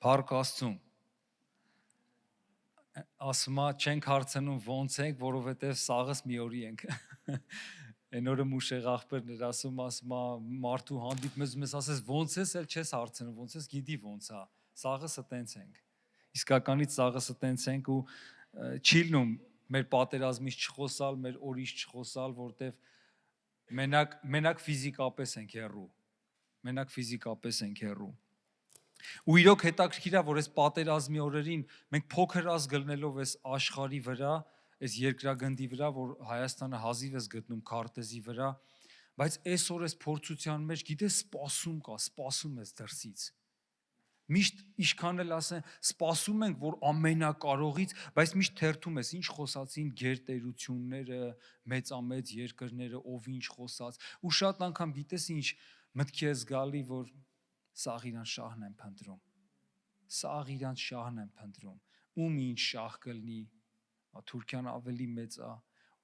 Փառք Աստծուն։ Ասում է չենք հարցնում ոնց եք, որովհետև սաղս մի օրի ենք։ Այն օրը մուշեղ աղբերներ ասում է մարդու հանդիպում ես ասես ոնց ես, էլ չես հարցնում, ոնց ես, գիտի ոնց է։ Սաղսը տենց ենք։ Իսկականից սաղսը տենց ենք ու չի լինում մեր պատերազմից չխոսալ, մեր օրից չխոսալ, որտեվ մենակ ֆիզիկապես ենք հեռու։ Մենակ ֆիզիկապես ենք հեռու։ Ու իրոք հետաքրքիր է, որ այս պատերազմի օրերին մենք փոքր ազգլնելով այս աշխարհի վրա, այս երկրագնդի վրա, որ Հայաստանը հազիվ էս գտնում քարտեզի վրա, բայց այսօր այս փորձության մեջ գիտես սպասում կա, սպասում ես դրսից։ Միշտ ինչքան էլ ասեն, սպասում ենք, որ ամենակարողից, բայց միշտ թերթում ես, ինչ խոսացին գերտերությունները, մեծամեծ երկրները, ով ինչ խոսած, ու շատ անգամ գիտես ինչ մտքի ես գալի, որ սաղ իրանց շահն եմ փնտրում, սաղ իրանց շահն եմ փնտրում, ում ինչ շահ կլինի, Թուրքիան ավելի մեծ է,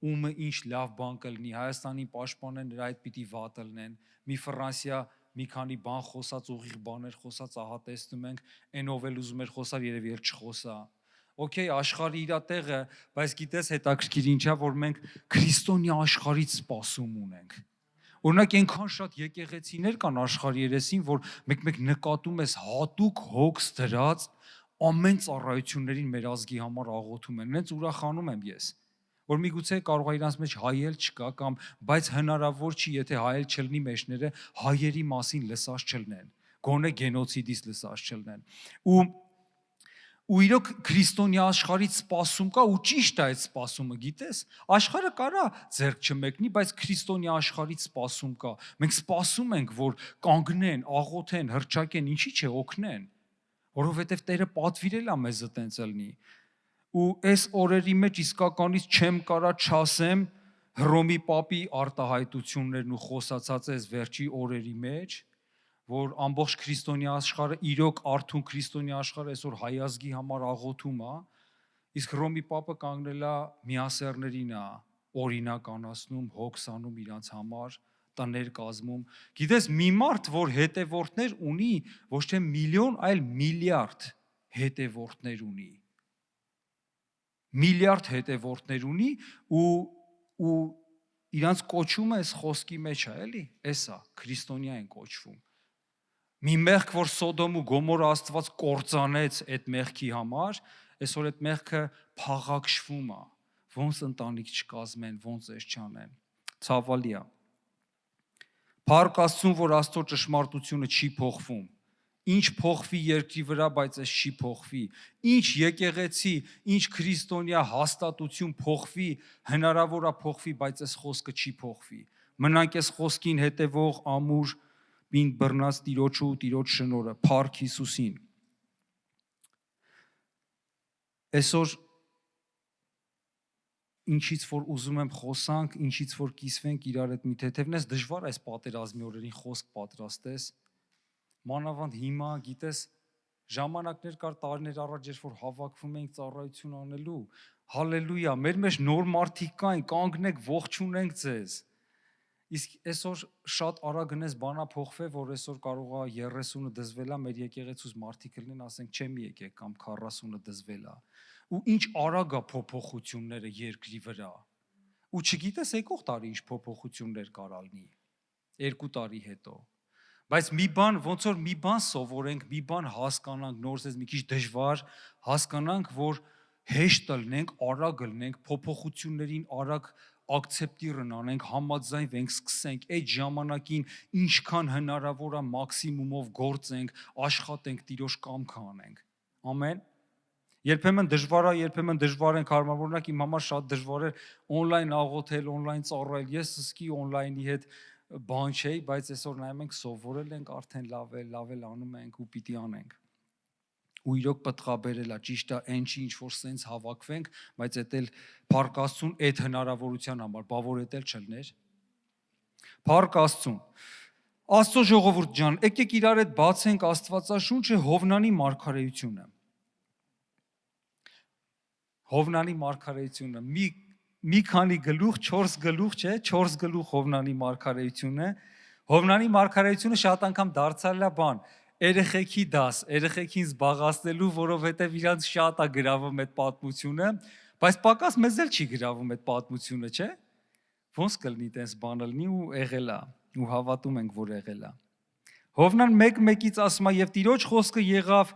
ումը ինչ լավ բան կլինի, Հայաստանի պաշտպանեն նրա այդ պիտի վատը լինեն, մի Ֆրանսիա մի քանի բան խոսած, ուղիղ բաներ խոսած, ահա տեսնում ենք, այն ով էլ ուզում էր խոսալ, երևի էլ չխոսա։ Okay, աշխարհի իր տեղը, բայց գիտես հետաքրքիր ինչա, որ մենք քրիստոնյա աշխարհից սպասում ունենք։ Օրինակ այնքան շատ եկեղեցիներ կան աշխարհի երեսին, որ մեկ նկատում ես հատուկ հոգս դրած ամեն ծառայություններին մեր ազգի համար աղոթում են։ Նենց ուրախանում եմ ես, որ միգուցե կարող է իրանց մեջ հայել չկա կամ բայց հնարավոր չի, եթե հայել չլինի մեջները հայերի մասին լսած չլինեն, գոնե գենոցիդից լսած չլինեն։ Ու իրոք քրիստոնյա աշխարհից սպասում կա ու ճիշտ է այդ սպասումը, գիտես, աշխարհը կարա ձեռք չմեկնի, բայց քրիստոնյա աշխարհից սպասում կա։ Մենք սպասում ենք, որ կանգնեն, աղոթեն, հռչակեն, ինչի՞ չէ օգնեն, որովհետև Տերը պատվիրել է մեզ այտենց լինի։ Ու այս օրերի մեջ իսկականից չեմ կարա չասեմ Հռոմի Պապի արտահայտություններն ու խոսացած այս վերջի օրերի մեջ, որ ամբողջ քրիստոնյա աշխարհը իրոք արթուն քրիստոնյա աշխարհը այսօր հայ ազգի համար աղոթում է, իսկ Հռոմի Պապը կանգնել է միասեռներին է օրինականացնում, հոգսանում իրանց համար, տներ կազմում։ Գիտես, մի մարդ, որ հետևորդներ ունի, ոչ թե միլիոն, այլ միլիարդ հետևորդներ ունի։ Միլիարդ հետևորդներ ունի ու իրանց կոչումը այս խոսքի մեջ է, էլի, էսա, քրիստոնյա են կոչվում։ Մի մեղք, որ Սոդոմ ու Գոմորը Աստված կործանեց այդ մեղքի համար, այսօր այդ մեղքը փաղաքշվում է, ոնց ընտանիք չկազմեն, ոնց էս չանեն, ցավալի է։ Փառք Աստծուն, որ Աստծո ճշմարտությունը չի փոխվում, ինչ փոխվի երկրի վրա, բայց այս չի փոխվի, ինչ եկեղեցի, ինչ քրիստոնյա հաստատություն փոխվի, հնարավոր է փոխվի, բայց այս խոսքը չի փոխվի, մնանք այս խոսքին հետևող ամուր Պինդ բռնած Տիրոջը ու Տիրոջ շնորհը, փառք Հիսուսին։ Այսօր ինչից որ ուզում եմ խոսանք, ինչից որ կիսվենք իրար հետ մի թեթևն ես, դժվար այս պատերազմի օրերին խոսք պատրաստես, մանավանդ հիմա, գիտես, ժամանակներ կար տարիներ առաջ, երբ որ հավաքվում էինք ծառայություն անելու, հալելույա, մեր մեջ նոր մարդիկ կային, կանգնեք, ողջունենք ձեզ։ Իսկ այսօր շատ արագ գնես բանա փոխվե, որ այսօր կարող է 30-ը դզվելա, մեր եկեղեցուց մարդիկ լինեն, ասենք չեմ եկեք կամ 40-ը դզվելա։ Ու ինչ արագ է փոփոխությունները երկրի վրա։ Ու չգիտես եկող տարի ինչ փոփոխություններ կարա լինի 2 տարի հետո։ Բայց մի բան, ոնց որ մի բան սովորենք, մի բան հասկանանք, նորսես մի քիչ դժվար հասկանանք, որ հեշտ լինենք, արագ լինենք, փոփոխություններին արագ ակցեպտիրն անենք, համաձայնվենք, սկսենք, այդ ժամանակին ինչքան հնարավոր է մաքսիմումով գործենք, աշխատենք, Տիրոջ կամքը անենք։ Ամեն։ Երբեմն դժվար ենք հարմարվող, օրինակ իմ համար շատ դժվար էր օնլայն աղոթել, օնլայն ծառայել, ես սկի օնլայնի հետ բան չէի, բայց այսօր նայում ենք սովորել ենք արդեն լավ էլ անում ենք ու պիտի անենք։ Ու իրոք պտղաբերել է, ճիշտ է, այն չի ինչ որ սենց հավաքվենք, բայց էդ էլ փառք Աստծուն այդ հնարավորության համար, բա որ էդ էլ չլներ։ Փառք Աստծուն։ Աստծո ժողովուրդ ջան, եկեք իրար հետ բացենք Աստվածաշունչը Հովնանի մարգարեությունը։ Հովնանի մարգարեությունը մի քանի գլուխ, 4 գլուխ, չէ, 4 գլուխ Հովնանի մարգարեությունը։ Հովնանի մարգարեությունը շատ անգամ դարձել է բան, երեխեքի դաս, երեխեքին զբաղացնելու, որովհետև իրանց շատ է գրավում այդ պատմությունը, բայց պակաս մեզ էլ չի գրավում այդ պատմությունը, չէ՞։ Ոնց կլինի տես բանը լինի ու եղել է, ու հավատում ենք, որ եղել է։ Հովնան 1:1-ից ասում է, եւ Տիրոջ խոսքը եղավ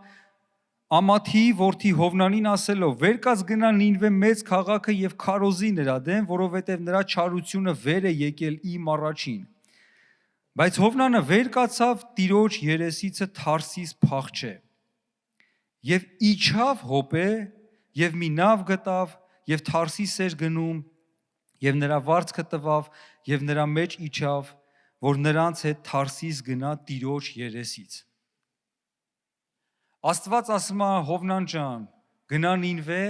Ամաթի որդի Հովնանին ասելով. «Վեր կաց գնա Նինվե մեծ քաղաքը եւ քարոզի նրա դեմ, որովհետեւ նրա չարությունը վեր է եկել իմ առաջին»։ Բայց Հովնանը վեր կացավ Տիրոջ երեսիցը Թարսիս փախչե։ Եվ իջավ Հոպե եւ մի նավ գտավ եւ Թարսիս էր գնում եւ նրա վարձքը տվավ եւ նրա մեջ իջավ, որ նրանց հետ Թարսիս գնա Տիրոջ երեսից։ Աստված ասում է Հովնան ջան, գնա Նինվե,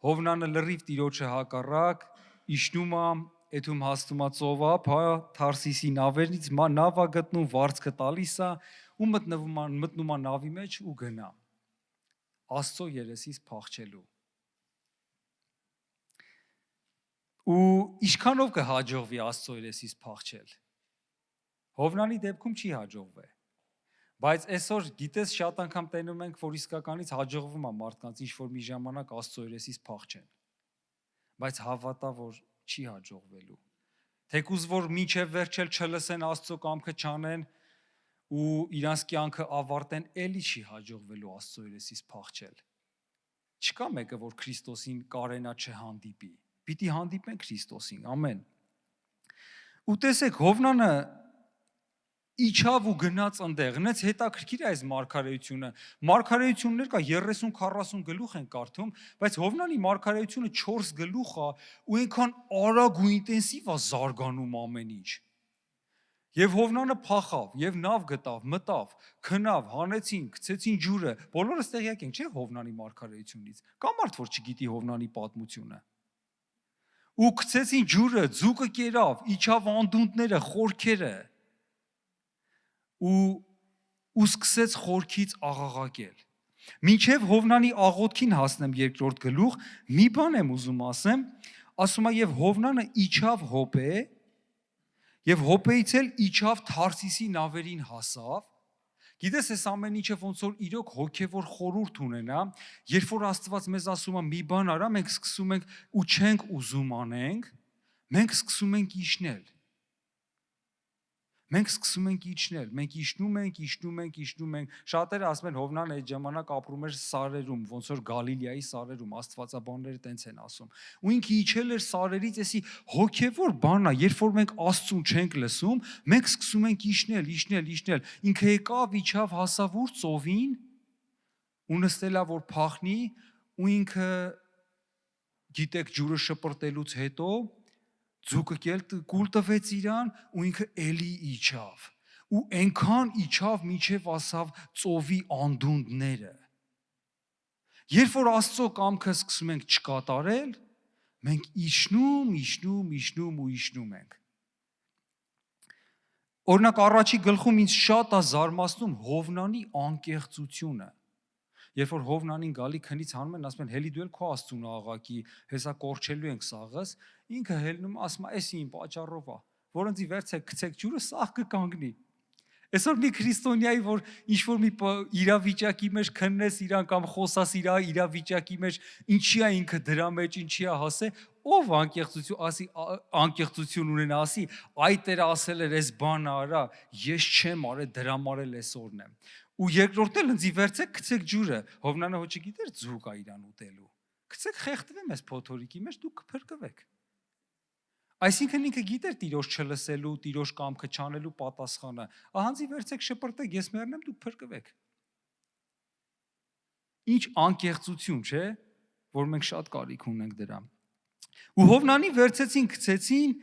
Հովնանը լրիվ Տիրոջը հակառակ, իջնում է, էթում հասնում է ծովափ, Թարսիսի նավերից նավա գտնում, վարձքը տալիս է ու մտնում է նավի մեջ ու գնա։ Աստծո երեսից փախչելու։ Ու ինչքանով կհաջողվի Աստծո երեսից փախչել։ Հովնանի դեպքում չի հաջողվի։ Բայց այսօր գիտես շատ անգամ տենում ենք, որ իսկականից հաջողվում է մարդկանց ինչ-որ մի ժամանակ Աստծո երեսից փախչեն։ Բայց հավատա, որ չի հաջողվելու։ Թեկուզ որ մինչև վերջել չլսեն Աստծո կամքը չանեն ու իրանց կյանքը ավարտեն, էլի չի հաջողվելու Աստծո երեսից փախչել։ Չկա մեկը, որ Քրիստոսին կարենա չհանդիպի։ Պիտի հանդիպեն Քրիստոսին, ամեն։ Ու տեսեք, Հովնանը իջավ ու գնաց այնտեղ, նենց հետաքրքիր է այս մարգարեությունը։ Մարգարեություններ կա 30-40 գլուխ են կարդում, բայց Հովնանի մարգարեությունը 4 գլուխ է ու այնքան արագ ու ինտենսիվ է զարգանում ամեն ինչ։ Եվ Հովնանը փախավ, եւ նավ գտավ, մտավ, քնավ, հանեցին, գցեցին ջուրը։ Բոլորս տեղյակ ենք, չէ՞, Հովնանի մարգարեությունից։ Կա մարդ, որ չգիտի Հովնանի պատմությունը։ Ու գցեցին ջուրը, ձուկը կերավ, իջավ անդունդները, խորքերը։ ու սկսեց խորքից աղաղակել։ Մինչև Հովնանի աղոթքին հասնեմ երկրորդ գլուխ, մի բան եմ ուզում ասեմ, ասում է եւ Հովնանը իջավ Հոպե, եւ Հոպեից էլ իջավ Թարսիսի նավերին հասավ։ Գիտես, այս ամեն ինչը ոնց որ իրոք հոգեվոր խորհուրդ ունենա, երբ որ Աստված մեզ ասում է մի բան արա, մենք սկսում ենք ու չենք ուզում անենք, մենք սկսում ենք իջնել։ Մենք սկսում ենք իջնել, մենք իջնում ենք, շատերը ասում են Հովնանը այդ ժամանակ ապրում էր սարերում, ոնց որ Գալիլեայի սարերում, աստվածաբանները տենց են ասում։ Ու ինքը իջել էր սարերից, էսի հոգևոր բան է, երբ որ մենք Աստծուն չենք լսում, մենք սկսում ենք իջնել։ Ինքը եկավ, իջավ, հասավ ուր ծովին, ու նստել է որ փախնի, ու ինքը գիտեք ջուրը շպրտելուց հետո ձուկը կուլ տվեց իրան ու ինքը էլի իջավ ու այնքան իջավ մինչև ասավ ծովի անդունդները։ Երբ որ Աստծո կամքը սկսում ենք չկատարել, մենք իջնում ենք։ Օրինակ առաջի գլխում ինձ շատ է զարմացնում Հովնանի անկեղծությունը։ Երբ որ Հովնանին գալի քնից հանում են, ասում են հելի դու էլ քո Աստծուն աղաղակի, հեսա կորչելու ենք սաղս, ինքը հելնում ասում է, էսի իմ պատճառով է, որոնցի վերցեք գցեք ջուրը, սաղ կկանգնի։ Այսօր մի քրիստոնյայի, որ ինչ-որ մի իրավիճակի մեջ քննես իրան կամ խոսաս իր իրավիճակի մեջ, ինչի է ինքը դրա մեջ, ինչի է հասե, ով անկեղծություն ունենա, ասի, այ Տերը ասել էր, այս բանը արա, ես չեմ արել, դրամ արել այսօրն եմ։ Ու երկրորդն էլ ընձի վերցեք, գցեք ջուրը, Հովնանը հո չգիտեր ձուկ է իրան ուտելու։ Գցեք խեղդվեմ այս փոթորիկի մեջ, դուք կփրկվեք։ Այսինքն ինքը գիտեր Տիրոջ չլսելու, Տիրոջ կամքը չանելու պատասխանը։ Ահանձի վերցեք շպրտեք, ես մեռնեմ, դուք փրկվեք։ Ինչ անկեղծություն, չէ՞, որ մենք շատ կարիք ունենք դրա։ Ու Հովնանի վերցեցին, գցեցին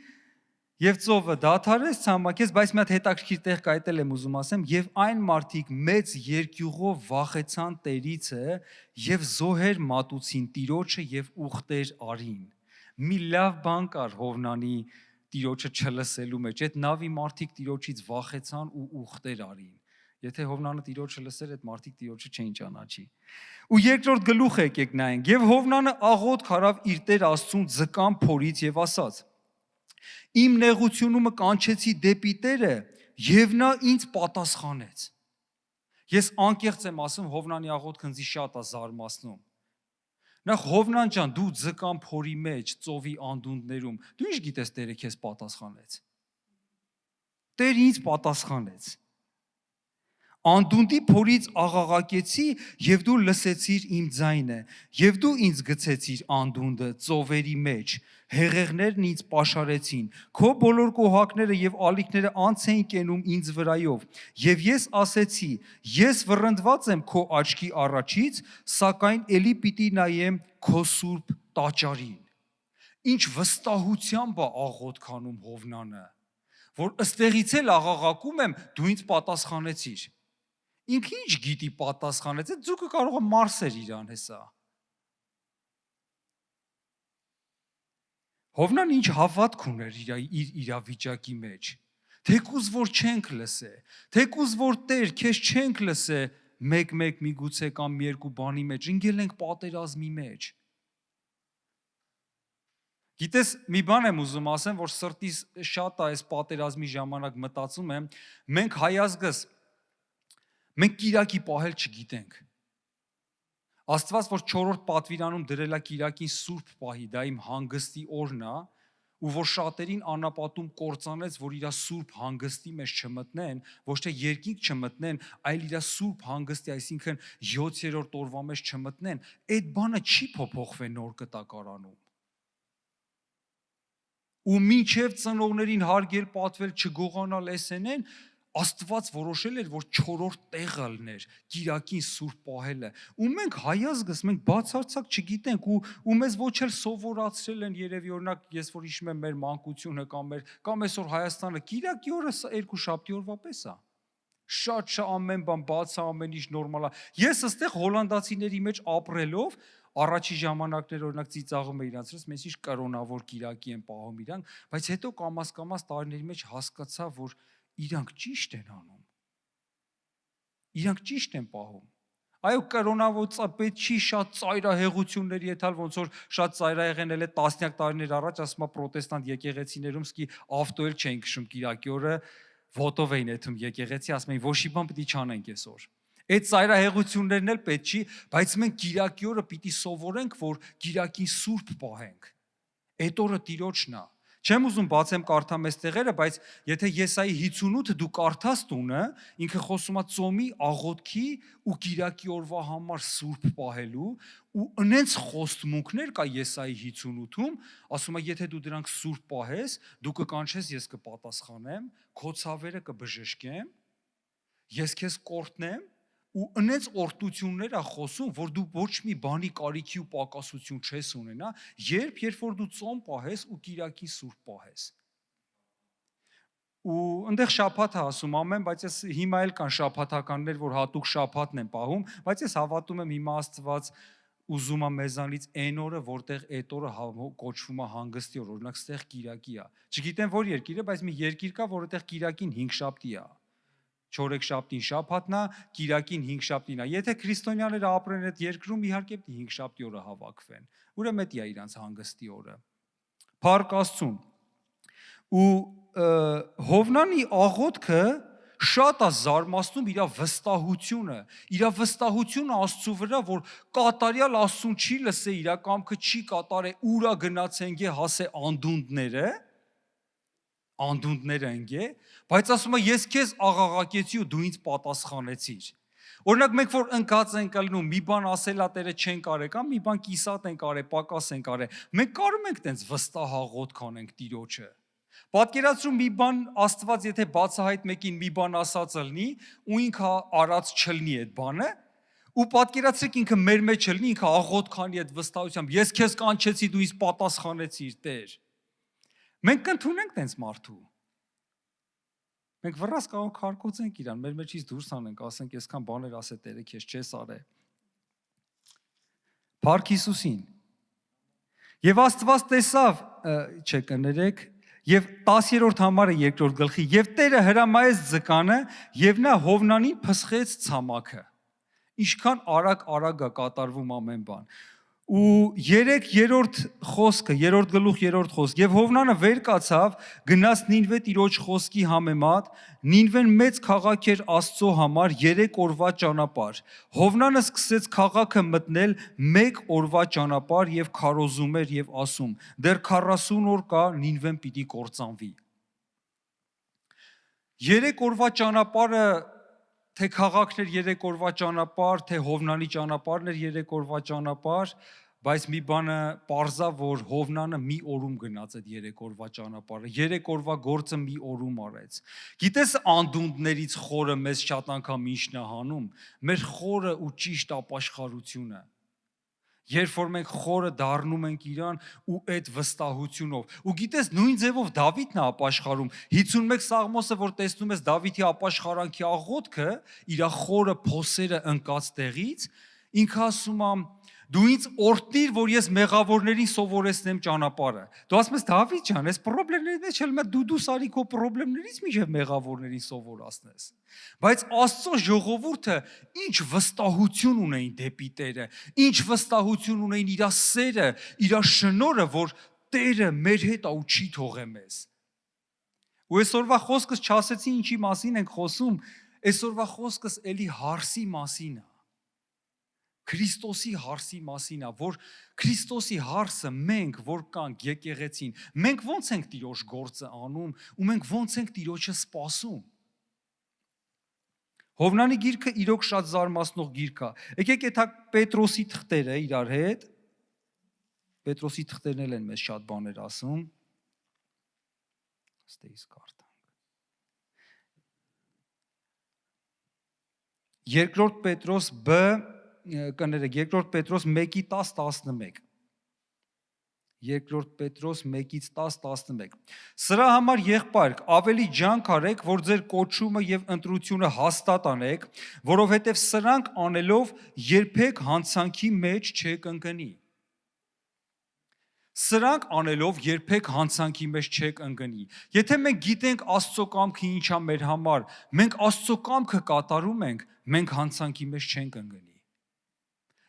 եւ ծովը դադարեց, ցամաքեց, բայց մի հատ հետաքրքիր տեղ կա, այդել եմ ուզում ասեմ, եւ այն մարդիկ մեծ երկյուղով վախեցան Տերիցը եւ զոհեր մատուցին Տիրոջը եւ ուխտեր արին։ Մի լավ բան կար Հովնանի Տիրոջը չլսելու մեջ, այդ նավի մարդիկ Տիրոջից վախեցան ու ուխտեր արին։ Եթե Հովնանը Տիրոջը լսեր, այդ մարդիկ Տիրոջը չէին ճանաչի։ Ու երկրորդ գլուխը եկեք նայենք, եւ Հովնանը աղոթք արավ իր Տեր Աստծուն ձկան փորից եւ ասաց. Իմ նեղությունումը կանչեցի դեպի Տերը, եւ նա ինձ պատասխանեց։ Ես անկեղծ եմ ասում, Հովնանի աղոթքը ինձ շատ է զարմացնում։ Նախ Հովնան ջան, դու ձկան փորի մեջ, ծովի անդունդներում, դու ինչ գիտես Տերը քեզ պատասխանեց։ Տերը ինձ պատասխանեց։ Անդունդի փորից աղաղակեցի եւ դու լսեցիր իմ ձայնը եւ դու ինձ գցեցիր անդունդը ծովերի մեջ հեղեղներն ինձ պաշարեցին քո բոլոր կոհակները եւ ալիքները անց էին կենում ինձ վրայով եւ ես ասեցի ես վռնդված եմ քո աչքի առաջից սակայն ելի պիտի նայեմ քո սուրբ տաճարին ինչ վստահությամբ է աղոթքանում Հովնանը որ ըստեղից էլ աղաղակում եմ դու ինձ պատասխանեցիր Ինքը ինչ գիտի պատասխանեց, այդ ձուկը կարող է մարսեր իրան հեսա։ Հովնան ինչ հավատք ուներ իր իրավիճակի մեջ։ Թեկուզ որ չենք լսե, թեկուզ որ Տեր քեզ չենք լսե, մեկ միգուցե կամ մի երկու բանի մեջ, ընկել ենք պատերազմի մեջ։ Գիտես, մի բան եմ ուզում ասեմ, որ սրտիս շատ է այս պատերազմի ժամանակ մտածում եմ, մենք հայազգս Մենք Կիրակի պահել չգիտենք։ Աստված, որ 4-րդ պատվիրանում դրել է Կիրակին սուրբ պահի, դա իմ հանգստի օրն է, ու որ շատերին անապատում կործանեց, որ իր սուրբ հանգստի մեջ չմտնեն, ոչ թե երկինք չմտնեն, այլ իր սուրբ հանգստի, այսինքն 7-րդ օրվա մեջ չմտնեն, այդ բանը չի փոփոխվի նոր կտակարանում։ Ու մինչև ծնողներին հարգել, պատվել, չգողանալ էսենեն, Աստված որոշել էր, որ 4-րդ տեղը լներ, Կիրակին սուրբ պահելը, ու մենք հայազգս, մենք բացարձակ չգիտենք, ու մեզ ոչ էլ սովորացրել են երևի, օրինակ, ես որ հիշում եմ մեր մանկությունը կամ այսօր Հայաստանը, Կիրակի օրը երկուշաբթի օրվա պես է, շատ ամեն բան բաց է, ամեն ինչ նորմալ է, ես այստեղ հոլանդացիների մեջ ապրելով, առաջի ժամանակներ օրինակ ծիծաղում է իրանց, մեզ ինչ կրոնավոր Կիրակի են պահում իրանք, բայց հետո կամաց տարիների մեջ հասկացա, որ իրանք ճիշտ են անում, իրանք ճիշտ են պահում, այո կրոնավոր պետք չի շատ ծայրահեղությունների հետալ, ոնց որ շատ ծայրահեղ են տասնյակ տարիներ առաջ, ասում է պրոտեստանտ եկեղեցիներում սկի ավտո էլ չէին քշում Կիրակի օրը, ոտով էին եթում եկեղեցի, ասում էին ոչի բան պիտի չանենք այսօր, այդ ծայրահեղություններն էլ պետք չի, բայց մենք Կիրակի օրը պիտի սովորենք, որ Կիրակին սուրբ պահենք, այդ օրը Տիրոջն է, Չեմ ուզում բացեմ կարդամ այս տեղերը, բայց եթե Եսայի 58-ը դու կարդաս տունը, ինքը խոսում է ծոմի, աղոթքի ու Կիրակի օրվա համար սուրբ պահելու ու ընենց խոստմունքներ կա Եսայի 58-ում, ասում է եթե դու դրանք սուրբ պահես, դու կկանչես, ես կպատասխանեմ, քո ցավերը կբժշկեմ, ես քեզ կորտնեմ ու ընենց օրտություններ է խոսում, որ դու ոչ մի բանի կարիքի ու պակասություն չես ունենա, երբ որ դու ծոմ պահես ու Կիրակի սուրբ պահես։ Ու այնտեղ շաբաթ է ասում ամեն, բայց ես հիմա էլ կան շաբաթականներ, որ հատուկ շաբաթն են պահում, բայց ես հավատում եմ հիմա Աստված ուզում է մեզանից այն օրը, որտեղ այդ օրը կոչվում է հանգստի օր, օրինակ ստեղ Կիրակի է։ Չգիտեմ որ երկիր է, բայց մի երկիր կա, որ այդտեղ Կիրակին 5 շաբթի է։ Չորեքշաբթին շաբաթն է, Կիրակին 5 շաբթին է։ Եթե քրիստոնյաները ապրեն այդ երկրում, իհարկե պիտի 5 շաբթի օրը հավաքվեն։ Ուրեմն դա է իրանց հանգստի օրը։ Փառք Աստծուն։ Ու Հովնանի աղոթքը շատ է զարմացնում իր վստահությունը Աստծու վրա, որ կատարյալ Աստծուն չի լսե իր կամքը չի կատարե, ուրա գնացենգե հասե անդունդները ընգե, բայց ասում է ես քեզ աղաղակեցի ու դու ինձ պատասխանեցիր։ Օրինակ մենք որ ընկած ենք ելնում, մի բան ասելա Տերը չեն կարել, կամ մի բան կիսատ են կարել, պակաս են կարել, մենք կարում ենք տենց վստահ աղոթք անենք Տիրոջը։ Պատկերացրու մի բան Աստված եթե բացահայտ մեկին մի բան ասած լինի ու ինքը արած չլինի այդ բանը, ու պատկերացրեք ինքը մեր մեջ լինի, ինքը աղոթքանի այդ վստահությամբ, ես քեզ կանչեցի, դու ինձ պատասխանեցիր, Տեր։ Մենք կընդունենք տենց մարդու։ Մենք վռած կարող քարկոծենք իրան, մեր մեջից դուրս անենք, ասենք այսքան բաներ ասե Տերը քեզ չես արել։ Փառք Հիսուսին։ Եվ Աստված տեսավ, չէ կներեք, եւ 10-րդ համարը 2-րդ գլխի, եւ Տերը հրամայեց ձկանը, եւ նա Հովնանին փսխեց ցամաքը։ Ինչքան արագ է կատարվում ամեն բան։ Ու 3-րդ խոսքը, 3-րդ գլուխ 3-րդ խոսք, եւ Հովնանը վեր կացավ, գնաց Նինվե տիրոջ խոսքի համեմատ, Նինվեն մեծ քաղաք էր Աստծո համար 3 օրվա ճանապարհ։ Հովնանը սկսեց քաղաքը մտնել 1 օրվա ճանապարհ եւ քարոզում էր եւ ասում. դեռ 40 օր կա, Նինվեն պիտի կործանվի։ 3 օրվա ճանապարհը թե քաղաքն էր 3 օրվա ճանապարհ, թե Հովնանի ճանապարհն էր 3 օրվա ճանապարհ, բայց մի բանը պարզա, որ Հովնանը մի օրում գնաց այդ 3 օրվա ճանապարհը, 3 օրվա գործը մի օրում արեց։ Գիտես անդունդներից խորը մեզ շատ անգամ ինչն է հանում, մեր խորը ու ճիշտ ապաշխարությունը։ Երբ որ մենք խորը դառնում ենք իրան ու այդ վստահությունով։ Ու գիտես նույն ձևով Դավիթն է ապաշխարում։ 51 Սաղմոսը, որ տեսնում ես Դավիթի ապաշխարանքի աղոթքը, իր խորը փոսերը ընկած տեղից, ինքը ասում է. դու ինձ օրհնիր, որ ես մեղավորներին սովորեցնեմ ճանապարհը։ Դու ասում ես Դավիթ ջան, այս խնդիրների մեջ էլ դու սարի քո խնդիրներից միջև մեղավորներին սովորացնես։ Բայց Աստծո ժողովուրդը ինչ վստահություն ունեին դեպի Տերը, ինչ վստահություն ունեին իր սերը, իր շնորհը, որ Տերը մեր հետ է ու չի թողե մեզ։ Ու այսօրվա խոսքս չասեցի ինչի մասին ենք խոսում, այսօրվա խոսքս էլի հարսի մասին է։ Քրիստոսի հարսի մասին է, որ Քրիստոսի հարսը մենք որ կանք եկեղեցին, մենք ո՞նց ենք Տիրոջ գործը անում ու մենք ո՞նց ենք Տիրոջը սպասում։ Հովնանի գիրքը իրոք շատ զարմացնող գիրք է։ Եկեք եթե Պետրոսի թղթերը իրար հետ, Պետրոսի թղթերն էլ են մեզ շատ բաներ ասում։ Ստեյս կարդանք։ Երկրորդ Պետրոս B կներեք, երկրորդ Պետրոս 1:10-11։ Երկրորդ Պետրոս 1:10-11։ Սրա համար եղբայրք, ավելի ջանք արեք, որ ձեր կոչումը եւ ընտրությունը հաստատ անեք, որովհետեւ սրանք անելով երբեք հանցանքի մեջ չեք ընկնի։ Սրանք անելով երբեք հանցանքի մեջ չեք ընկնի։ Եթե մենք գիտենք Աստծո կամքը ինչ է մեր համար, մենք Աստծո կամքը կատարում ենք, մենք հանցանքի մեջ չենք ընկնի։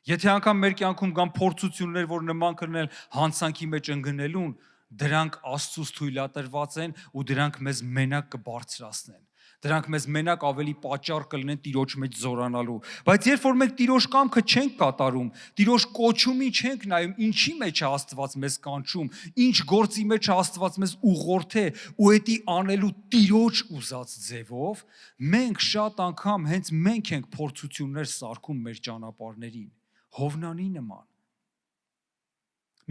Եթե անգամ մեր կյանքում կան փորձություններ, որ նման կրնել հանցանքի մեջ ընկնելուն, դրանք Աստծուց թույլատրված են ու դրանք մեզ մենակ կբարձրացնեն։ Դրանք մեզ մենակ ավելի պատճառ կլինեն Տիրոջ մեջ զորանալու։ Բայց երբ որ մենք Տիրոջ կամքը չենք կատարում, Տիրոջ կոչումին չենք նայում, ինչի մեջ է Աստված մեզ կանչում, ինչ գործի մեջ է Աստված մեզ ուղղորդե ու էդի անելու Տիրոջ ուզած ձևով, մենք շատ անգամ հենց մենք ենք փորձություններ սարքում մեր ճանապարհներին, Հովնանի նման։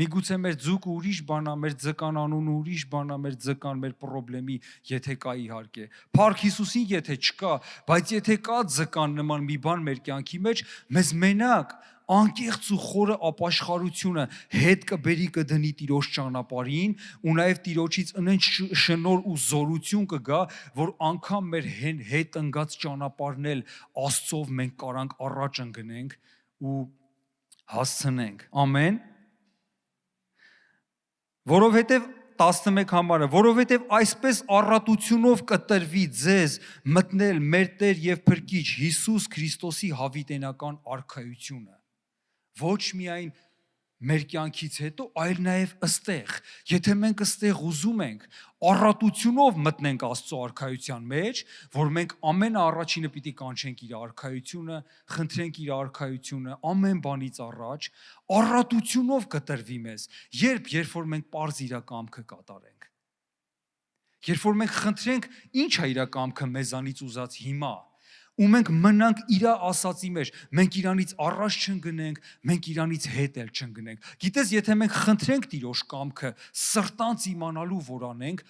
Միգուցե մեր ձուկը ուրիշ բան է, մեր ձկան անունը ուրիշ բան է, մեր ձկան մեր խնդրեմի, եթե կա իհարկե։ Փառք Հիսուսին, եթե չկա, բայց եթե կա ձկան նման մի բան մեր կյանքի մեջ, մեզ մենակ անկեղծ ու խորը ապաշխարությունը հետ կբերի կդնի Տիրոջ ճանապարհին ու նաև Տիրոջից ունեն շնորհ ու զորություն կգա, որ անգամ մեր հետ ընկած ճանապարհն էլ Աստծով մենք կարանք առաջ ընկնենք ու հասցնենք։ Ամեն։ Որովհետև 11 համարը, որովհետև այսպես առատությունով կտրվի ձեզ մտնել մեր Տեր եւ Փրկիչ Հիսուս Քրիստոսի հավիտենական արքայությունը։ Ոչ միայն մեր կյանքից հետո, այլ նաև ըստեղ։ Եթե մենք ըստեղ ուզում ենք առատությունով մտնենք Աստծո արքայության մեջ, որ մենք ամենաառաջինը պիտի կանչենք իր արքայությունը, խնդրենք իր արքայությունը ամեն բանից առաջ, առատությունով կտրվի մեզ, երբ որ մենք պարզ իր կամքը կատարենք։ Երբ որ մենք խնդրենք, ինչ է իր կամքը մեզանից ուզած հիմա, ու մենք մնանք իր ասացի մեջ, մենք իրանից առաջ չընկնենք, մենք իրանից հետ էլ չընկնենք։ Գիտես, եթե մենք խնդրենք Տիրոջ կամքը սրտանց իմանալու, որ անենք,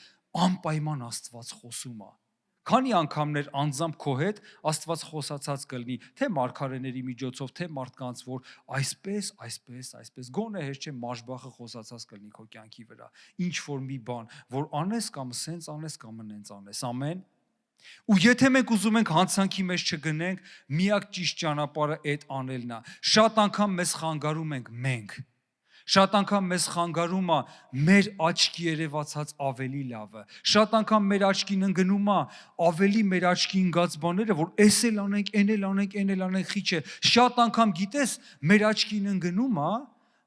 անպայման Աստված խոսում է։ Քանի անգամներ անձամբ քո հետ Աստված խոսացած կլինի, թե մարգարեների միջոցով, թե մարդկանց, որ այսպես, գոնե հեշտ չէ մաշբախը խոսացած կլինի քո կյանքի վրա։ Ինչ որ մի բան, որ անես կամ սենց անես կամ նենց անես, ամեն։ Ու եթե մենք ուզում ենք հանցանքի մեջ չգնենք, միակ ճիշտ ճանապարհը այդ անելն է։ Շատ անգամ մեզ խանգարում ենք մենք։ Շատ անգամ մեզ խանգարում է մեր աչքի երևացած ավելի լավը։ Շատ անգամ մեր աչքին ընկնում է ավելի մեր աչքի ընկած բաները, որ էս էլ անենք, այն էլ անենք, խիչ է։ Շատ անգամ գիտես, մեր աչքին ընկնում է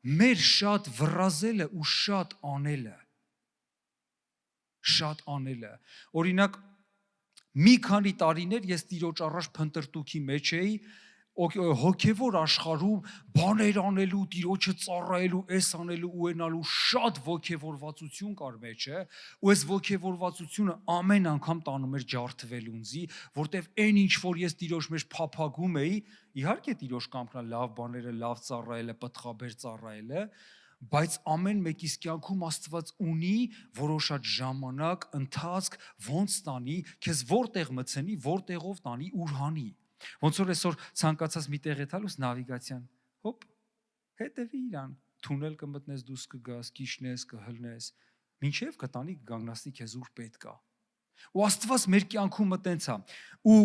մեր շատ վրազելը ու շատ անելը։ Շատ անելը։ Օրինակ մի քանի տարիներ ես Տիրոջ առաջ փնտրտուքի մեջ էի, հոգևոր աշխարհում բաներ անելու, Տիրոջը ծառայելու, էս անելու ու այնալու շատ ոգևորվածություն կար մեջը, ու այս ոգևորվածությունը ամեն անգամ տանում էր ջարդվելունձի, որտեվ այն ինչ որ ես Տիրոջ մեջ փափագում էի, իհարկե Տիրոջ կամքն է լավ բաները, լավ ծառայելը, պտղաբեր ծառայելը, բայց ամեն մեկիս կյանքում Աստված ունի որոշած ժամանակ, ընթացք, ոնց տանի, քեզ որտեղ մցնի, որտեղով տանի, ուր հանի։ Ոնց որ այսօր ցանկացած մի տեղ եթալուս նավիգացիան, հոպ, հետևի իրան, թունել կմտնես, դուրս կգաս, կիշնես, կհլնես, մինչև կտանի կգանգնացնի քեզ ուր պետք է։ Ու Աստված մեր կյանքում մտենց է, ու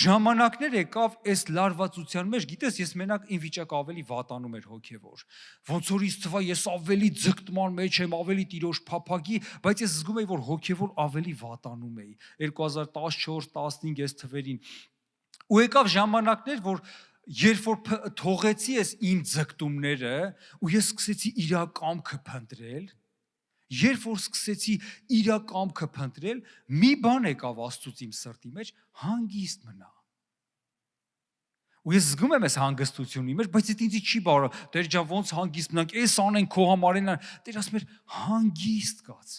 ժամանակներ եկավ այս լարվածության մեջ, գիտես, ես մենակ ին վիճակ ավելի վատանում էր հոգևոր։ Ոնց որ ինձ թվա ես ավելի ձգտման մեջ եմ, ավելի Տիրոջ փափագի, բայց ես զգում էի, որ հոգևոր ավելի վատանում էի։ 2014-15 այս թվերին ու եկավ ժամանակներ, որ երբ որ թողեցի ես իմ ձգտումները ու ես սկսեցի իրակամքը փնտրել, երբ որ սկսեցի իրակամքը փնտրել, մի բան եկավ Աստծուց իմ սրտի մեջ, հանգիստ մնա։ Ու ես զգում եմ այս հանգստությունի մեջ, բայց դա ինձ չի բարը, Տեր ջան, ոնց հանգիստ մնանք, էս անենք քո համարեն, Տեր ասում էր, հանգիստ կաց։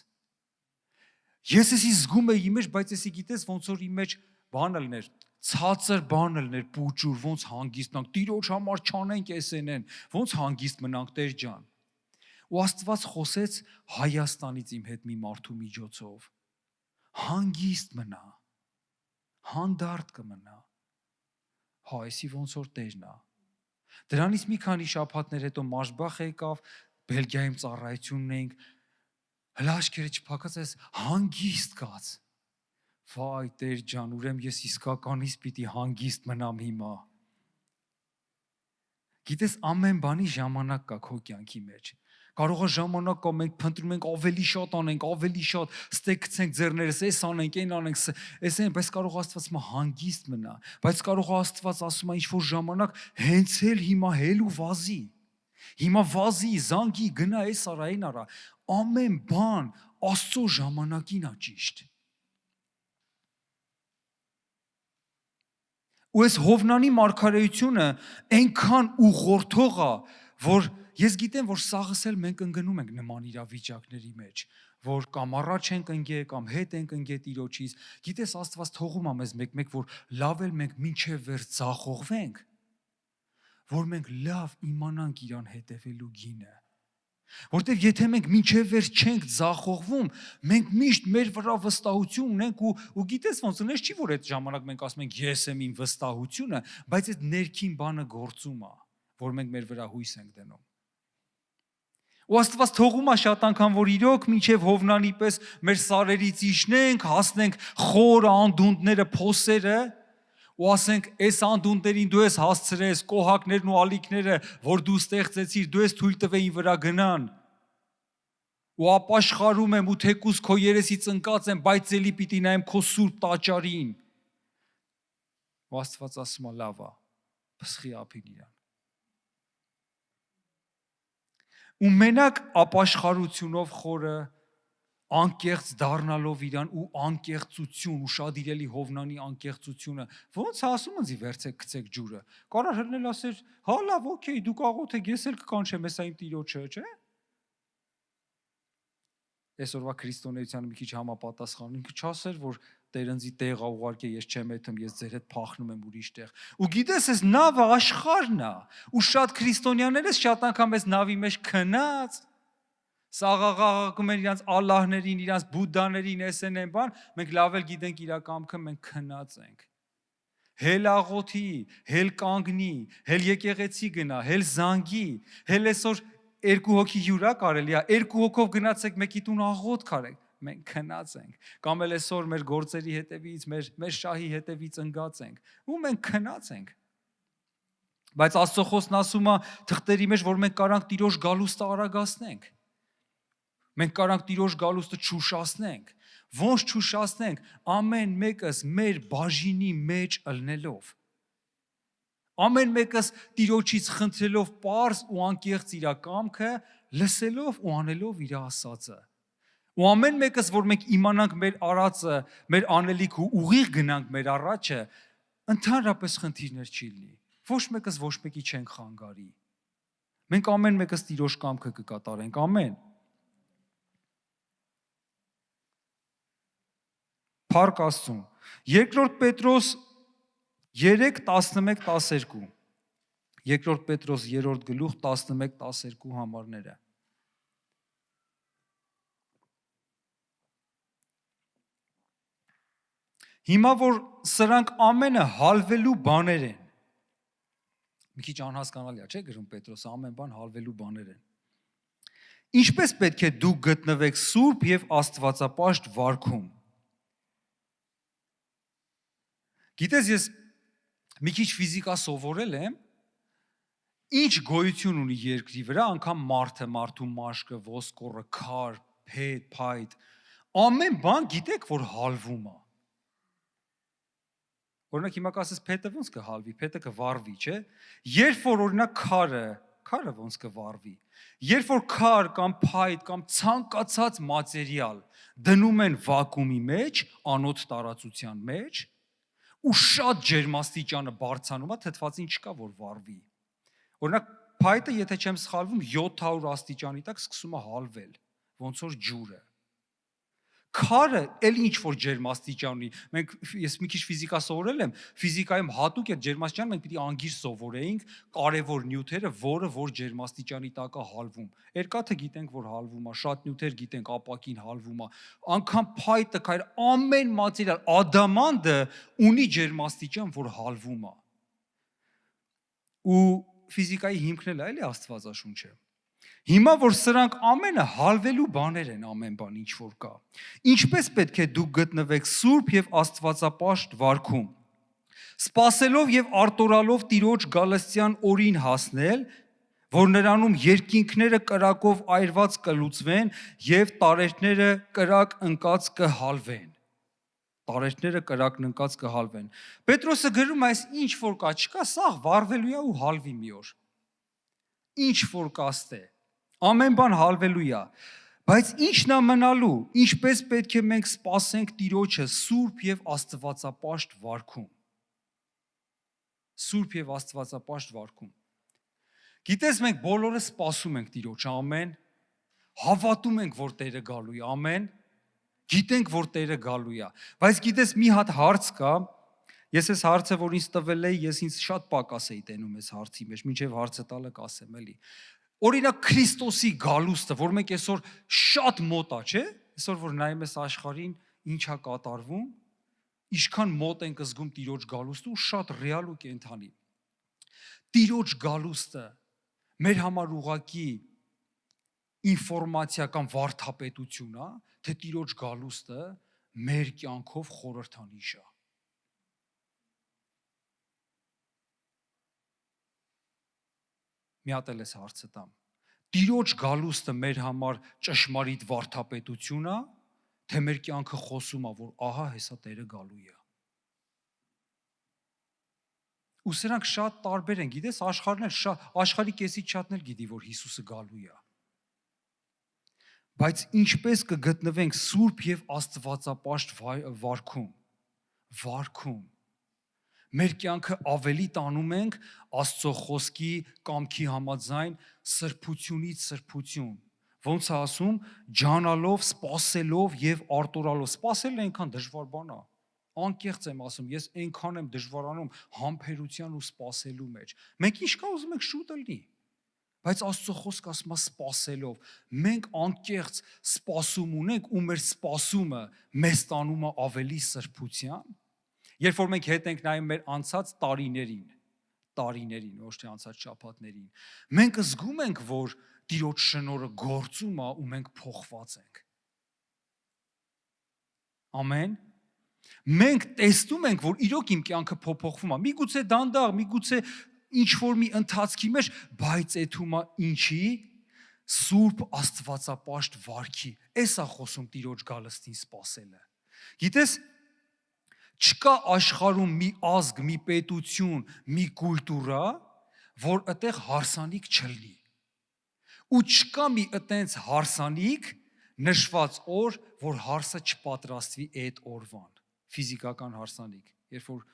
Ես էսի զգում էի իմ մեջ, բայց էսի գիտես ոնց որ իմ մեջ բան ելներ, ցածր բան ելներ, պուճուր, ոնց հանգիստ մնանք, Տիրոջ համար չանենք էսենեն, ոնց հանգիստ մնանք, Տեր ջան։ Ու Աստված խոսեց Հայաստանից իմ հետ մի մարդու միջոցով, հանգիստ մնա, հանդարտ կմնա, այսի ոնց որ Տերն է։ Դրանից մի քանի շաբաթներ հետո Մաշբախ եկավ, Բելգիայում ծառայությունն էինք, հլաշքերը չփակած ես հանգիստ կաց։ Վայ Տեր ջան, ուրեմն ես իսկականից պիտի հանգիստ մնամ հիմա։ Գիտես, ամեն բանի ժամանակ կա քո կյանքի մեջ։ Կարող է ժամանակ կա, մենք փնտրում ենք ավելի շատ անենք, ավելի շատ ստեգցենք ձեռներս, էս անենք, այն անենք, էս այն, բայց կարող Աստված մա հանգիստ մնա, բայց կարող Աստված ասում է ինչ-որ ժամանակ հենց էլ հիմա հել ու վազի։ Հիմա վազի, զանգի, գնա, էս արա, այն արա։ Ամեն բան Աստծո ժամանակին է ճիշտ։ Ու այս Հովնանի մարգարեությունը այնքան ուղղորդող է, որ ես գիտեմ, որ սաղս էլ մենք ընկնում ենք նման իրավիճակների մեջ, որ կամ առաջ ենք ընկել, կամ հետ ենք ընկել Տիրոջից։ Գիտես, Աստված թողում է մեզ մեկ-մեկ, որ լավ էլ մենք մինչև վերջ ձախողվենք, որ մենք լավ իմանանք իրան հետևելու գինը։ Որտեվ եթե մենք մինչև վերջ չենք ձախողվում, մենք միշտ մեր վրա վստահություն ունենք ու գիտես ոնց ունես չի որ այդ ժամանակ մենք ասում ենք ես եմ իմ վստահությունը, բայց այդ ներքին բանը գործում է, որ մենք մեր վրա հույս ենք դնում։ Ու Աստված թողում է շատ անգամ, որ իրոք մինչև Հովնանի պես մեր սարերից իջնենք, հասնենք խոր անդունդները, փոսերը, ու ասենք, այս անդունդերին դու ես հասցրես, կոհակներն ու ալիքները, որ դու ստեղծեցիր, դու ես թույլ տվեին վրա գնան, ու ապաշխարում եմ ու թեկուզ քո երեսից ընկած եմ, բայց էլի պիտի նայեմ քո սուրբ տաճարին։ Ու Աստված ասում է, լավ է, փսխի ափին իրան։ Ու մենակ ապաշխարությունով խորը, անկեղծ դառնալով իրան ու անկեղծություն, ուշադիրելի Հովնանի անկեղծությունը, ոնց ասում ընձի վերցեք գցեք ջուրը, կարար հրնել ասեր, հա լավ, օքեյ, դու կաղոթեք, ես էլ կկանչեմ, էս այն Տիրոջը, չէ՞։ Այսօրվա քրիստոնեությանը մի քիչ համապատասխան, ինքը չասեր, որ Տեր ընձի տեղ ա ուղարկե, ես չեմ եթում, ես ձեր հետ փախնում եմ ուրիշ տեղ։ Ու գիտես, այս նավը աշխարհն է, ու շատ քրիստոնյաներ ես շատ անգամ այս նավի մեջ քնած, սաղաղաղակում են իրանց ալլահներին, իրանց բուդդաներին, էսեն են բան, մենք լավ էլ գիտենք իր կամքը, մենք քնած ենք։ Հել աղոթի, հել կանգնի, հել եկեղեցի գնա, հել զանգի, հել այսօր երկու հոգի հյուրա կարելի է, երկու հոգով գնացեք մեկի տուն աղոթք արեք, մենք քնած ենք, կամ էլ այսօր մեր գործերի հետևից, մեր շահի հետևից ընկած ենք, ու մենք քնած ենք։ Բայց Աստծո խոսքն ասում է թղթերի մեջ, որ մենք կարանք Տիրոջ գալուստը արագացնենք։ Մենք կարանք Տիրոջ գալուստը չուշացնենք, ոնց չուշացնենք, ամեն մեկս մեր բաժինի մեջ ելնելով։ Ամեն մեկս Տիրոջից խնդրելով պարզ ու անկեղծ իր կամքը, լսելով ու անելով իր ասածը։ Ու ամեն մեկս, որ մենք իմանանք մեր արածը, մեր անելիք ու ուղիղ գնանք մեր առաջը, ընդհանրապես խնդիրներ չի լինի։ Ոչ մեկս ոչ մեկի չենք խանգարի։ Մենք ամեն մեկս Տիրոջ կամքը կկատարենք, ամեն։ Փառք Աստծուն։ Երկրորդ Պետրոս 3:11-12։ Երկրորդ Պետրոս 3-րդ գլուխ 11-12 համարները։ Հիմա որ սրանք ամենը հալվելու բաներ են։ Մի քիչ անհասկանալի է, չէ՞ գրում Պետրոսը, ամեն բան հալվելու բաներ են։ Ինչպես պետք է դուք գտնվեք սուրբ եւ աստվածապաշտ վարքում։ Գիտես, ես մի քիչ ֆիզիկա սովորել եմ, ինչ գոյություն ունի երկրի վրա, անգամ մարդը, մարդու մաշկը, ոսկորը, քար, փետ, փայտ, ամեն բան գիտեք, որ հալվում է։ Օրինակ հիմա կասես փետը ոնց կհալվի, փետը կվառվի, չէ՞։ Երբ որ օրինակ քարը ոնց կվառվի։ Երբ որ քար կամ փայտ կամ ցանկացած մատերիալ դնում են վակուումի մեջ, անոթ տարածության մեջ, ու շատ ջերմաստիճանը բարձրանում է, թթվածին չկա որ վառվի։ Օրինակ փայտը, եթե չեմ սխալվում, 700 աստիճանի տակ սկսում է հալվել, ոնց որ ջուրը։ Քարը էլ ինչ որ ջերմաստիճան ունի։ Ես մի քիչ ֆիզիկա սովորել եմ, ֆիզիկայում հատուկ է ջերմաստիճան, մենք պիտի անգիր սովորեինք կարևոր նյութերը, որ ջերմաստիճանի տակ է հալվում։ Երկաթը գիտենք, որ հալվում է, շատ նյութեր գիտենք, ապակին հալվում է։ Անկամ փայտը, քայր ամեն մատերիալ, ադամանդը ունի ջերմաստիճան, որ հալվում է։ Ու ֆիզիկայի հիմքն էլ է, էլի Աստվածաշունչը։ Հիմա որ սրանք ամենը հալվելու բաներ են, ամեն բան ինչ որ կա։ Ինչպես պետք է դուք գտնվեք սուրբ եւ աստվածապաշտ վարքում, սպասելով եւ արտորալով Տիրոջ գալստյան օրին հասնել, որ նրանում երկինքները կրակով այրված կլուծվեն եւ տարերները կրակ ընկած կհալվեն։ Տարերները կրակն ընկած կհալվեն։ Պետրոսը գրում է, այս ինչ որ կա, չկա, սա վառվելու է ու հալվի մի օր։ Ինչ որ կաստե։ Ամեն բան հալվելու է, բայց ի՞նչն է մնալու, ինչպես պետք է մենք սպասենք Տիրոջը սուրբ եւ աստվածապաշտ վարքում։ Սուրբ եւ աստվածապաշտ վարքում։ Գիտես, մենք բոլորը սպասում ենք Տիրոջը, ամեն, հավատում ենք, որ Տերը գալու է, ամեն, գիտենք, որ Տերը գալու է, բայց գիտես, մի հատ հարց կա, ես այս հարցը, որ ինձ տվել էի, ես ինձ շատ պակաս էի տենում այս հարցի մեջ, մինչև հարցը տալը կասեմ էլի։ Օրինակ Քրիստոսի գալուստը, որ մենք այսօր շատ մոտ է, չէ՞։ Այսօր որ նայում ես աշխարհին, ինչ է կատարվում, ինչքան մոտ ենք զգում Տիրոջ գալուստը ու շատ ռեալ ու կենթանի։ Տիրոջ գալուստը մեր համար ուղղակի ինֆորմացիա կամ վարդապետություն է, թե Տիրոջ գալուստը մեր կյանքով խորհրդանիշ է։ Մի հատ էլ էս հարցը տամ։ Տիրոջ գալուստը մեր համար ճշմարիտ վարդապետություն է, թե մեր կյանքը խոսում է, որ ահա հեսա Տերը գալու է։ Ու սրանք շատ տարբեր են, գիտես, աշխարհի կեսից շատն էլ գիտի, որ Հիսուսը գալու է։ Բայց ինչպես կգտնվենք սուրբ եւ աստվածապաշտ վարքում։ Մեր կյանքը ավելի տանում ենք Աստծո խոսքի կամքի համաձայն սրբությունից սրբություն։ Ոնց է ասում, ջանալով, սпасելով եւ արտորալով։ Սпасելն այնքան դժվար բան է։ Անկեղծ եմ ասում, ես այնքան եմ դժվարանում համբերության ու սпасելու մեջ։ Մենք ինչ կա ուզում ենք շուտ լինի։ Բայց Աստծո խոսքը ասում է սпасելով։ Մենք անկեղծ սпасում ունենք ու մեր սпасումը մեզ տանում է ավելի սրբության։ Երբ որ մենք հետ ենք նայում մեր անցած տարիներին, ոչ թե անցած շաբաթներին, մենք զգում ենք, որ Տիրոջ շնորհը գործում է ու մենք փոխված ենք։ Ամեն։ Մենք տեսնում ենք, որ իրոք իմ կյանքը փոփոխվում է։ Միգուցե դանդաղ, միգուցե ինչ որ մի ընթացքի մեջ, բայց էթում է ինչի սուրբ աստվածապաշտ վարքի։ Էս է խոսում Տիրոջ գալստին սпасելը։ Գիտես, Չկա աշխարհում մի ազգ, մի պետություն, մի կուլտուրա, որ այդտեղ հարսանիք չլինի։ Ու չկա մի այտենց հարսանիք նշված օր, որ հարսը չպատրաստվի այդ օրվան։ Ֆիզիկական հարսանիք, երբ որ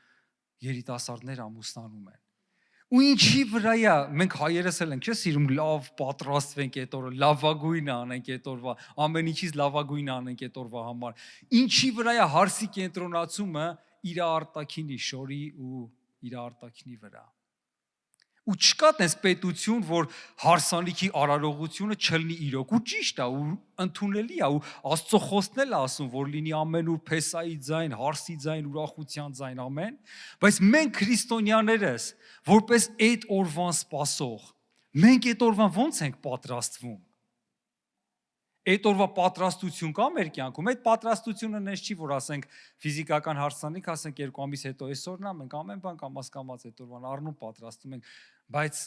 երիտասարդներ ամուսնանում են։ Ու ինչի վրա է, մենք հայերս էլ ենք, չէ՞, սիրում լավ պատրաստվենք այդ օրը, լավագույնը անենք այդ օրվա, ամեն ինչից լավագույնը անենք այդ օրվա համար։ Ինչի վրա է հարսի կենտրոնացումը իր արտաքինի, շորի ու իր արտաքինի վրա։ Ու չկա տես պետություն, որ հարսանիքի արարողությունը չլինի իրոք, ու ճիշտ է, ու ընդունելի է, ու Աստծո խոսքն էլ ասում, որ լինի ամենուր փեսայի ձայն, հարսի ձայն, ուրախության ձայն, ամեն, բայց մենք քրիստոնյաներս, որպես այդ օրվան սպասող, մենք այդ օրվան ո՞նց ենք պատրաստվում։ Այդ օրվա պատրաստություն կա մեր կյանքում, այդ պատրաստությունը նես չի, որ ասենք ֆիզիկական հարսանիք, ասենք 2 ամիս հետո այսօրն է, մենք ամեն բան կամաց այդ օրվան առնում պատրաստում ենք, բայց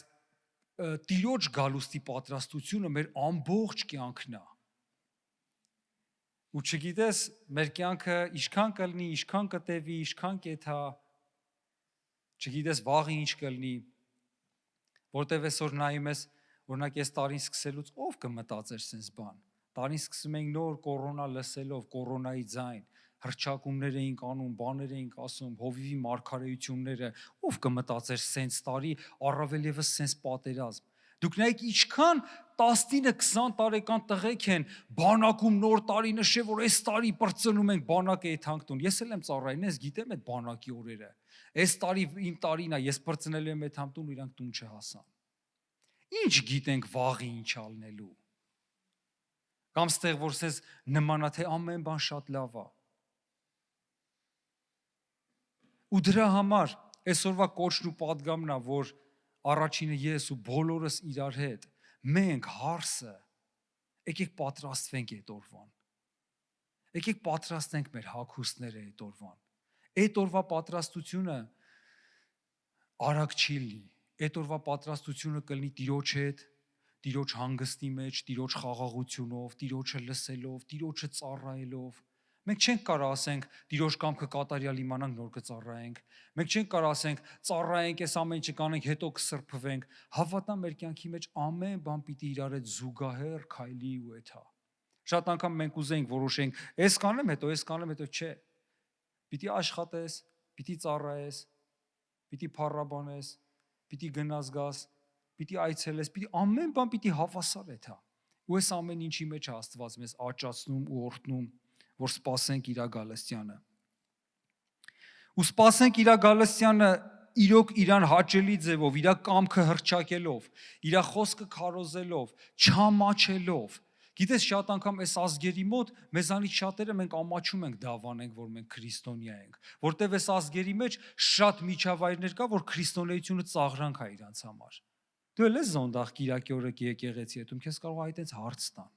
Տիրոջ գալուստի պատրաստությունը մեր ամբողջ կյանքն է։ Ու չգիտես, մեր կյանքը ինչքան կլինի, ինչքան կտևի, ինչքան կեթա, չգիտես վաղը ինչ կլինի, որտեվ այսօր նայում ես, օրինակ այս տարին սկսելուց ով կմտածեր sense բան։ Տարին սկսում ենք նոր կորոնա լսելով, կորոնայի ձայն, հռչակումներ էինք անում, բաներ էինք ասում, հովիվի մարգարեությունները, ով կմտածեր sense տարի, առավել եւս sense պատերազմ։ Դուք նայեք ինչքան 19-20 տարեկան տղեկ են բանակում նոր տարի նշե, որ այս տարի բրծնում ենք բանակը այդ հանգտուն։ Ես էլ եմ ծառայում, ես գիտեմ այդ բանակի օրերը։ Այս տարի իմ տարին է, ես բրծնելու եմ այդ հանգտուն ու իրանք տուն չհասան։ Ինչ գիտենք վաղի ինչ ալնելու։ Կամ ստեղ որ սես նմանա թե ամեն բան շատ լավ է։ Ու դրա համար այսօրվա կոչն ու պատգամն է, որ առաջինը ես ու բոլորս իրար հետ մենք հարսը եկեք պատրաստվենք այդ օրվան։ Եկեք պատրաստենք մեր հագուստները այդ օրվան։ Այդ օրվա պատրաստությունը արագ չի լինի։ Այդ օրվա պատրաստությունը կլինի Տիրոջ հետ, Տիրոջ հանգստի մեջ, Տիրոջ խաղաղությունով, Տիրոջը լսելով, Տիրոջը ծառայելով։ Մենք չենք կարող ասենք Տիրոջ կամքը կատարյալ իմանանք նոր կծառայենք։ Մենք չենք կարող ասենք ծառայենք, այս ամեն ինչը կանենք, հետո կսրբվենք։ Հավատա մեր կյանքի մեջ ամեն բան պիտի իրար հետ զուգահեռ քայլի ու էթա։ Շատ անգամ մենք ուզենք որոշենք, այս կանեմ, հետո չէ։ Պիտի աշխատես, պիտի ծառայես, պիտի փառաբանես, պիտի գնաս գաս, պիտի այցելես, պիտի ամեն բան պիտի հավասար էթա։ Ու այս ամեն ինչի մեջ Աստված մեզ աճացնում ու օրհնում, որ սպասենք իր գալստյանը։ Ու սպասենք իր գալստյանը իրոք իրան հաճելի ձևով, իր կամքը հռչակելով, իր խոսքը քարոզելով, չամաչելով։ Գիտես շատ անգամ այս ազգերի մոտ մեզանից շատերը մենք ամաչում ենք դավանենք, որ մենք քրիստոնյա ենք, որտեվ այս ազգերի մեջ շատ միջավայրներ կա, որ քրիստոնեությունը ծաղրանք է իրանց համար։ Դու էլ ես զոնդախ Կիրակի օրը եկեղեցի հետում, քեզ կարող է այդպես հարց տան։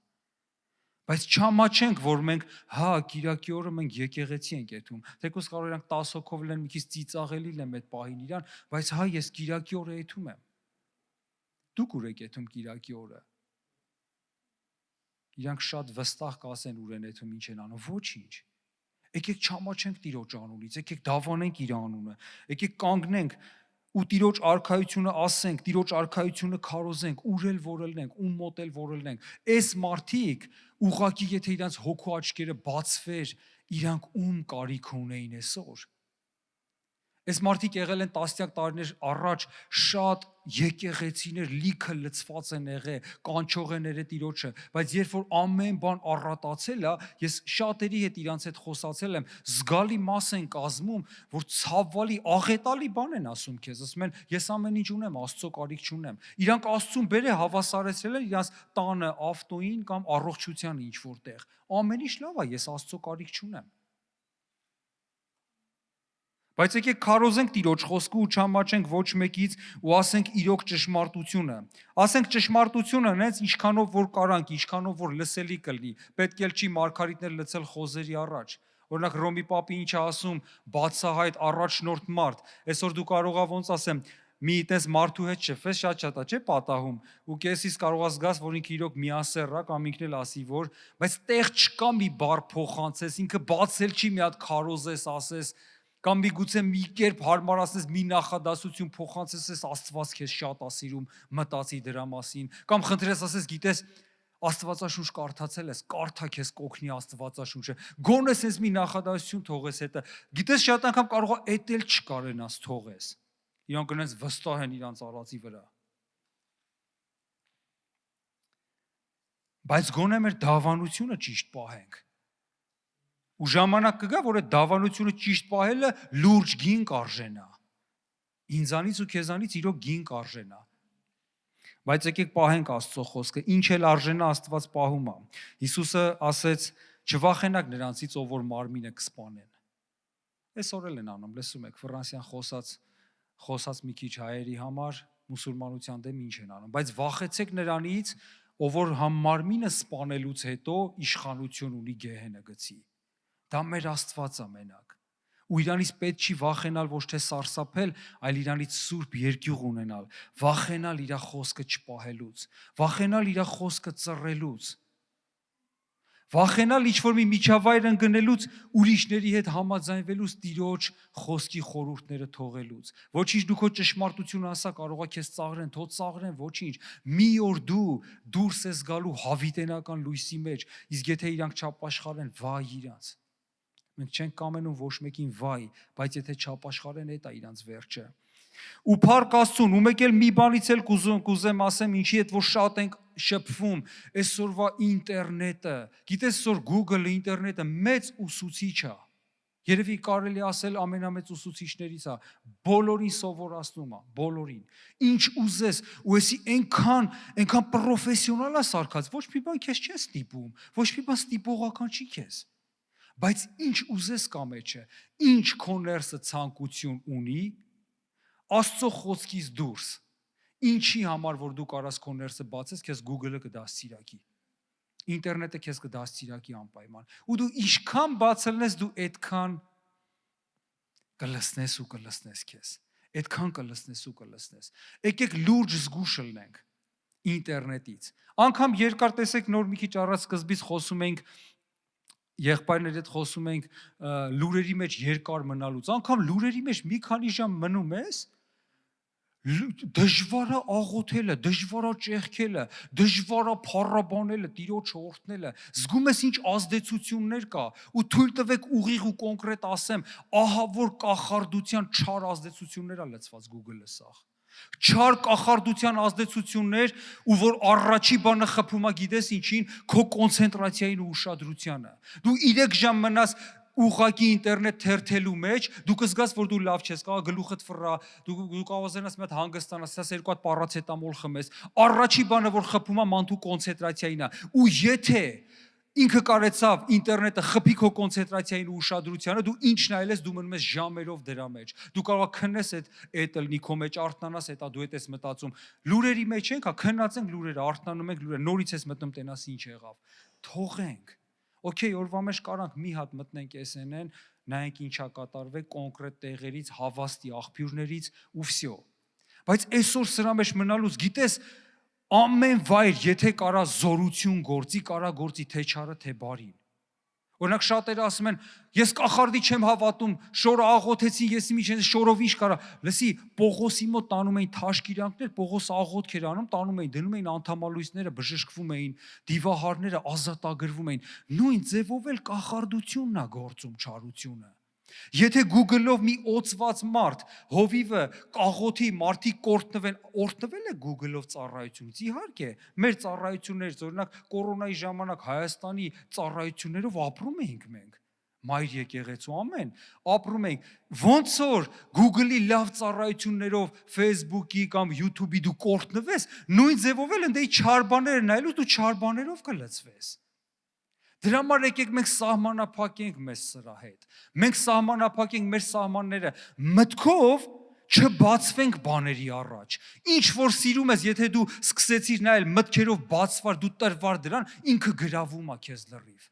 Բայց չամաչենք, որ մենք հա Կիրակի օրը մենք եկեղեցի ենք եթում, թեկուզ կարող իրանք 10 հոգով լինեն, մի քիչ ծիծաղելի լինեն այդ պահին իրան, բայց հա ես Կիրակի օրը եթում եմ։ Դուք ուր եք եթում Կիրակի օրը։ Իրանք շատ վստահ կասեն ուր են եթում, ինչ են անում, ոչինչ։ Եկեք չամաչենք Տիրոջ անունից, եկեք դավանենք իր անունը, եկեք կանգնենք ու Տիրոջ արքայությունը ասենք, Տիրոջ արքայությունը քարոզենք, ուր էլ որելնենք, ում մոտ էլ որելնենք։ Այս մարդիկ ուղղակի եթե իրանց հոգու աչքերը բացվեր, իրանք ում կարիք ունեին այսօր։ Այս մարդիկ եղել են տասնյակ տարիներ առաջ, շատ եկեղեցիներ լիքը լցված են եղել, կանչող են եղել Տիրոջը, բայց երբ որ ամեն բան առատացել է, ես շատերի հետ իրանց հետ խոսացել եմ, զգալի մաս են կազմում, որ ցավալի, աղետալի բան են ասում քեզ, ասում են, ես ամեն ինչ ունեմ, Աստծո կարիք չունեմ։ Իրանք Աստծուն բերե հավասարեցրել են իրանց տանը, ավտոին կամ առողջությանը ինչ որտեղ։ Ամեն ինչ լավ է, ես Աստծո կարիք չունեմ։ Բայց եկեք քարոզենք Տիրոջ խոսքը ու չամաչենք ոչ մեկից ու ասենք իրոք ճշմարտությունը։ Ասենք ճշմարտությունը հենց ինչքանով որ կարանք, ինչքանով որ լսելի կլինի։ Պետք էլ չի մարգարիտներ լցել խոզերի առաջ։ Օրինակ Ռոմի պապի ինչ է ասում, բացահայտ առաջնորդ մարդ։ Այսօր դու կարող ես ոնց ասեմ, մի տես մարդու հետ շփվես, շատ է, չէ՞ պատահում։ Ու կեսից կարող ես զգաս, որ ինքը իրոք միասեռ է կամ ինքն էլ ասի որ, բայց տեղ չկա մի բառ փոխանցես, ինքը բացել չի մի հատ քարոզես, ասես կամ միգուցե մի կերպ հարմարացնես մի նախադասություն փոխանցես, Աստված քեզ շատ է սիրում, մտածի դրա մասին, կամ խնդրես ասես, գիտես, Աստվածաշունչ կարդացել ես, կարդա քեզ կօգնի Աստվածաշունչը։ Գոնե sense մի նախադասություն թողես հետը։ Գիտես, շատ անգամ կարող է էտել չկարենաս թողես։ Իրանք գնաց վստահ են իրանց արածի վրա։ Բայց գոնե մեր դավանությունը ճիշտ պահենք։ Ու ժամանակ կգա, որ այդ դավանությունը ճիշտ պահելը լուրջ գին կարժենա։ Ինձանից ու քեզանից իրոք գին կարժենա։ Բայց եկեք պահենք Աստծո խոսքը, ինչ էլ արժենա Աստված պահում է։ Հիսուսը ասեց. «Չվախենաք նրանցից, ով որ մարմինը կսպանեն»։ Այսօր էլ են անում, լսում եք, Ֆրանսիան խոսած մի քիչ հայերի համար մուսուլմանության դեմ ինչ են անում, բայց վախեցեք նրանից, ով որ համ մարմինը սպանելուց հետո իշխանություն ունի գեհենը գցի։ Դա մեր Աստված է մենակ։ Ու իրանից պետք չի վախենալ ոչ թե սարսափել, այլ իրանից սուրբ երկյուղ ունենալ, վախենալ իր խոսքը չպահելուց, վախենալ իր խոսքը ծռելուց, վախենալ ինչ-որ մի միջավայր ընկնելուց, ուրիշների հետ համաձայնվելուց, Տիրոջ խոսքի խորհուրդները թողելուց։ Ոչինչ դու քո ճշմարտությունը ասա, կարող է քեզ ծաղրեն, թող ծաղրեն, ոչինչ։ Մի օր դու դուրս ես գալու հավիտենական լույսի մեջ, իսկ եթե իրանք չապաշխարեն, վայ իրանց։ Մենք չենք կամենում ոչ մեկին վայ, բայց եթե չապաշխարեն, դա իրանց վերջը։ Ու փառք Աստծուն, ու մեկ էլ մի բանից էլ կուզեմ ասեմ, ինչի հետ որ շատ ենք շփվում, այսօրվա ինտերնետը, գիտես այսօր Google-ը, ինտերնետը մեծ ուսուցիչ է։ Երևի կարելի ասել ամենամեծ ուսուցիչներից է, բոլորին սովորացնում է, բոլորին։ Ինչ ուզես, ու էսի այնքան պրոֆեսիոնալ է սարքած, ոչ մի բան քեզ չես ստիպում, ոչ մի բան ստիպողական չի քեզ։ Բայց ինչ ուզես կա մեջը, ինչ քո ներսը ցանկություն ունի, Աստծո խոսքից դուրս, ինչի համար որ դու կարաս քո ներսը բացես, քեզ Google-ը կդաստիարակի, ինտերնետը քեզ կդաստիարակի անպայման, ու դու ինչքան բացելնես, դու այդքան կլսնես ու կլսնես քեզ, այդքան կլսնես ու կլսնես։ Եկեք լուրջ զգուշ լինենք ինտերնետից։ Անկամ երկար տեսեք նոր մի քիչ առաջ սկզբից խոսում ենք եղբայրների հետ խոսում ենք լուրերի մեջ երկար մնալուց, անգամ լուրերի մեջ մի քանի ժամ մնում ես, դժվար է աղոթելը, դժվար է ճեղքելը, դժվար է փառաբանելը, Տիրոջը օրհնելը, զգում ես ինչ ազդեցություններ կա, ու թույլ տվեք ուղիղ ու կոնկրետ ասեմ, ահա որ կախարդության չար ազդեցություններ է լցված Google-ը սաղ։ Չար կախարդության ազդեցություններ, ու որ առաջի բանը խփում է, գիտես ինչին, քո կոնցենտրացիային ու ուշադրությանը։ Դու 3 ժամ մնաս ուղղակի ինտերնետ թերթելու մեջ, դու կզգաս, որ դու լավ չես, կարող գլուխդ ֆռա, դու կարող ես մի հատ հանգստանաս, ասես 2 հատ պարացետամոլ խմես։ Առաջի բանը որ խփում է, մանթու կոնցենտրացիային է։ Ու եթե ինքը կարեցավ ինտերնետը խփի քո կոնցենտրացիային ու ուշադրությանը, դու ինչ նայել ես, դու մնում ես ժամերով դրա մեջ։ Դու կարող ես քնես այդ լնի քո մեջ արթնանաս, հետա դու ես մտածում։ Լուրերի մեջ ենք, քննածենք լուրերը, արթնանում ենք լուրերը, նորից ես մտնում տենաս ինչ եղավ։ Թողենք։ Okay, օրվա մեջ կարանք մի հատ մտնենք SNN, նայենք ինչա կատարվել կոնկրետ տեղերից, հավաստի աղբյուրներից ու վсё։ Բայց այսօր սրա մեջ մնալուց, գիտես, ամեն վայր, եթե կարա զորություն գործի, կարա գործի թե չարը, թե բարին։ Օրինակ շատերը ասում են, ես կախարդի չեմ հավատում, շորը աղոթեցին, ես իմիջ շորով ինչ կարա։ Լսի, Պողոսի մոտ տանում էին թաշկիրանքներ, Պողոս աղոթք էր անում, տանում էին, դնում էին անդամալույսները, բժշկվում էին, դիվահարները ազատագրվում էին։ Նույն ձևով էլ կախարդությունն է գործում չարությունը։ Եթե Google-ով մի օծված մարդ, հովիվը, կաղոթի, մարդիկ կորտնվեն, օրտնվել է Google-ով ծառայությունից, իհարկե, մեր ծառայություններից, օրինակ կորոնայի ժամանակ Հայաստանի ծառայություններով ապրում էինք մենք, մայր եկեղեցու ամեն, ապրում էինք, ոնց որ Google-ի լավ ծառայություններով, Facebook-ի կամ YouTube-ի դու կորտնվես, նույն ձևով էլ ընդեի չար բաները նայելու դու չար բաներով կլցվես։ Դրա համար եկեք մենք սահմանափակենք մեզ սրա հետ։ Մենք սահմանափակենք մեր սահմանները մտքով չբացվենք բաների առաջ։ Ինչ որ սիրում ես, եթե դու սկսեցիր նայել մտքերով բացվար, դու տրվար դրան, ինքը գրավում է քեզ լրիվ։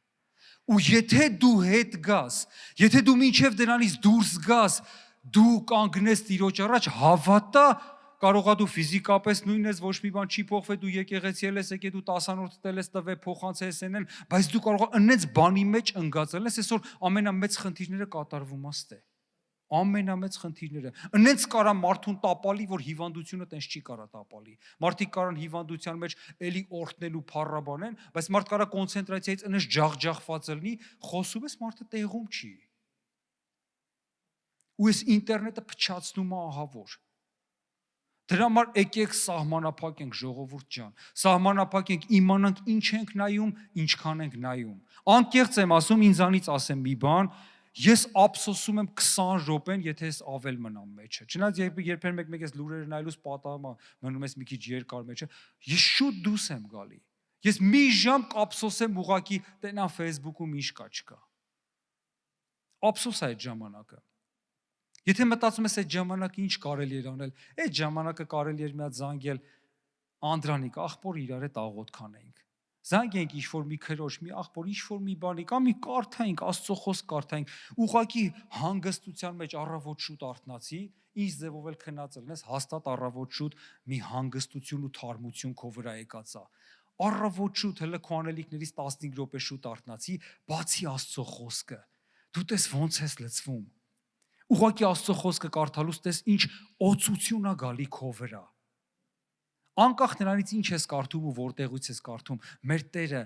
Ու եթե դու հետ գաս, եթե դու մինչև դրանից դուրս գաս, դու կանգնես Տիրոջ առաջ, հավատա, կարող է դու ֆիզիկապես նույն ես, ոչ մի բան չի փոխվել, դու եկեղեցի ես, եկե դու 10-րդ տել ես, տվել փոխանցես են, բայց դու կարող ես այնպես բանի մեջ ընկածել ես, այսօր ամենամեծ խնդիրները կատարվում աստե։ Ամենամեծ խնդիրները։ Ընենց կարա մարդուն տապալի, որ հիվանդությունը տենց չի կարա տապալի։ Մարդիկ կարան հիվանդության մեջ էլի օրհնելու փառաբանեն, բայց մարդ կարա կոնցենտրացիայից ընենց ջախջախված լինի, խոսում ես մարդը տեղում չի։ Ու այս ինտերնետը փչացնում է ահավոր։ Դրա համար եկեք սահմանափակենք ժողովուրդ ջան։ Սահմանափակենք, իմանանք ինչ ենք նայում, ինչքան ենք նայում։ Անկեղծ եմ ասում, ինձանից ասեմ մի բան, ես ափսոսում եմ 20 րոպեն, եթե ես ավել մնամ մեջը։ Չնայած երբեմն մեկ-մեկ ես լուրերը նայելուց պատահում է, մնում ես մի քիչ երկար մեջը, ես շուտ դուրս եմ գալի։ Ես մի ժամ կափսոսեմ ուղակի տենա Facebook-ում ինչ կա չկա։ Ափսոս է այդ ժամանակը։ Եթե մտածում ես այդ ժամանակը ինչ կարելի էր անել, այդ ժամանակը կարելի էր մի հատ զանգել Անդրանիկ, աղբոր իրար հետ աղոտ կանենք։ Զանգենք ինչ-որ մի քրոջ, մի աղբոր, ինչ-որ մի բանի, կամ մի կարդայինք, Աստծո խոսք կարդայինք, ուղղակի հանգստության մեջ առավոտ շուտ արթնացի, ինչ ձևով էլ քնած լինես, հաստատ առավոտ շուտ մի հանգստություն ու թարմություն քո վրա եկած է։ Առավոտ շուտ հələ քո անելիքներից 15 րոպե շուտ արթնացի, բացի Աստծո խոսքը։ Դու տես ոնց ես լցվում։ Ուղղակի Աստծո խոսքը կարդալուց տես ինչ օծություն է գալի քո վրա։ Անկախ նրանից ինչ ես կարդում ու որտեղից ես կարդում, մեր Տերը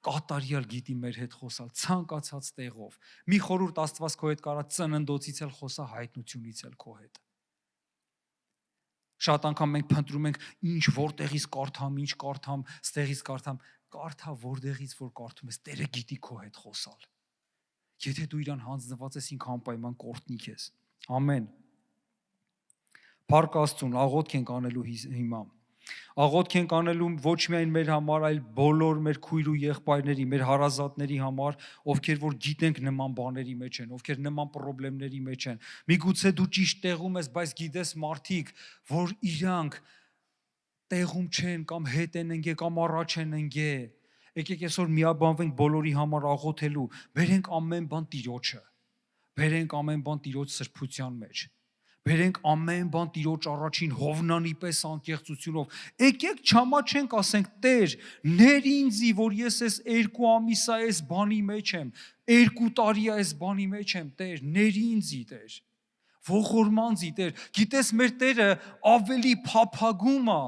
կատարյալ գիտի մեր հետ խոսալ ցանկացած տեղով։ Մի խորհուրդ Աստված քո հետ կարա ծննդոցից էլ խոսա, հայտնությունից էլ քո հետ։ Շատ անգամ մենք փնտրում ենք ինչ որտեղից կարդամ, ինչ կարդամ, ստեղից կարդամ, կարդա որտեղից որ կարդում ես, Տերը գիտի քո հետ խոսալ։ Եթե դու իրան հանձնված ես, ինք անպայման կորտնիկ ես։ Ամեն։ Փառք Աստծուն, աղոթք ենք անելու հիմա։ Աղոթք ենք անելու ոչ միայն մեր համար, այլ բոլոր մեր քույր ու եղբայրների, մեր հարազատների համար, ովքեր որ գիտենք նման բաների մեջ են, ովքեր նման խնդիրների մեջ են։ Միգուցե դու ճիշտ տեղում ես, բայց գիտես մարդիկ, որ իրանք տեղում չեն կամ հետ են ընկե կամ առաջ են ընկե։ Եկեք այսօր միաբանվենք բոլորի համար աղոթելու, բերենք ամեն բան Տիրոջը, բերենք ամեն բան Տիրոջ սրբության մեջ, բերենք ամեն բան Տիրոջ առաջին Հովնանի պես անկեղծությունով, եկեք չամաչենք, ասենք Տեր, ներ ինձի, որ ես այս 2 ամիս է այս բանի մեջ եմ, 2 տարի է այս բանի մեջ եմ, Տեր, ներ ինձի Տեր, ողորմանձի Տեր, գիտես մեր Տերը ավելի փափագում է,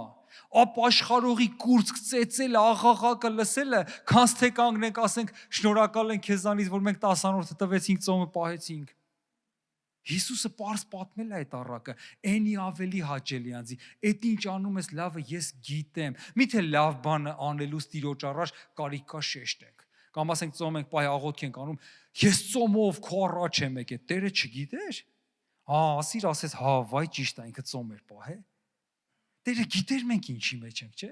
ապաշխարողի կուրծք ծեծելը, աղաղակը լսելը, քանց թե կանգնենք, ասենք շնորհակալ ենք քեզանից, որ մենք 10-րդը տվեցինք, ծոմը պահեցինք։ Հիսուսը պարզ պատմել է այդ առակը, այնի ավելի հաճելի անձի, այդ ինչ անում ես լավը ես գիտեմ, միթե լավ բանը անելուց Տիրոջ առաջ կարիք կա շեշտենք, կամ ասենք ծոմ ենք, պայ աղոթք ենք անում, ես ծոմով քո առաջ եմ եկել, Տերը չգիտեր, ասիր ասես, վայ ճիշտ է, ինքը ծոմ էր պահե, Տերը գիտեր մենք ինչի մեջ ենք, չէ՞։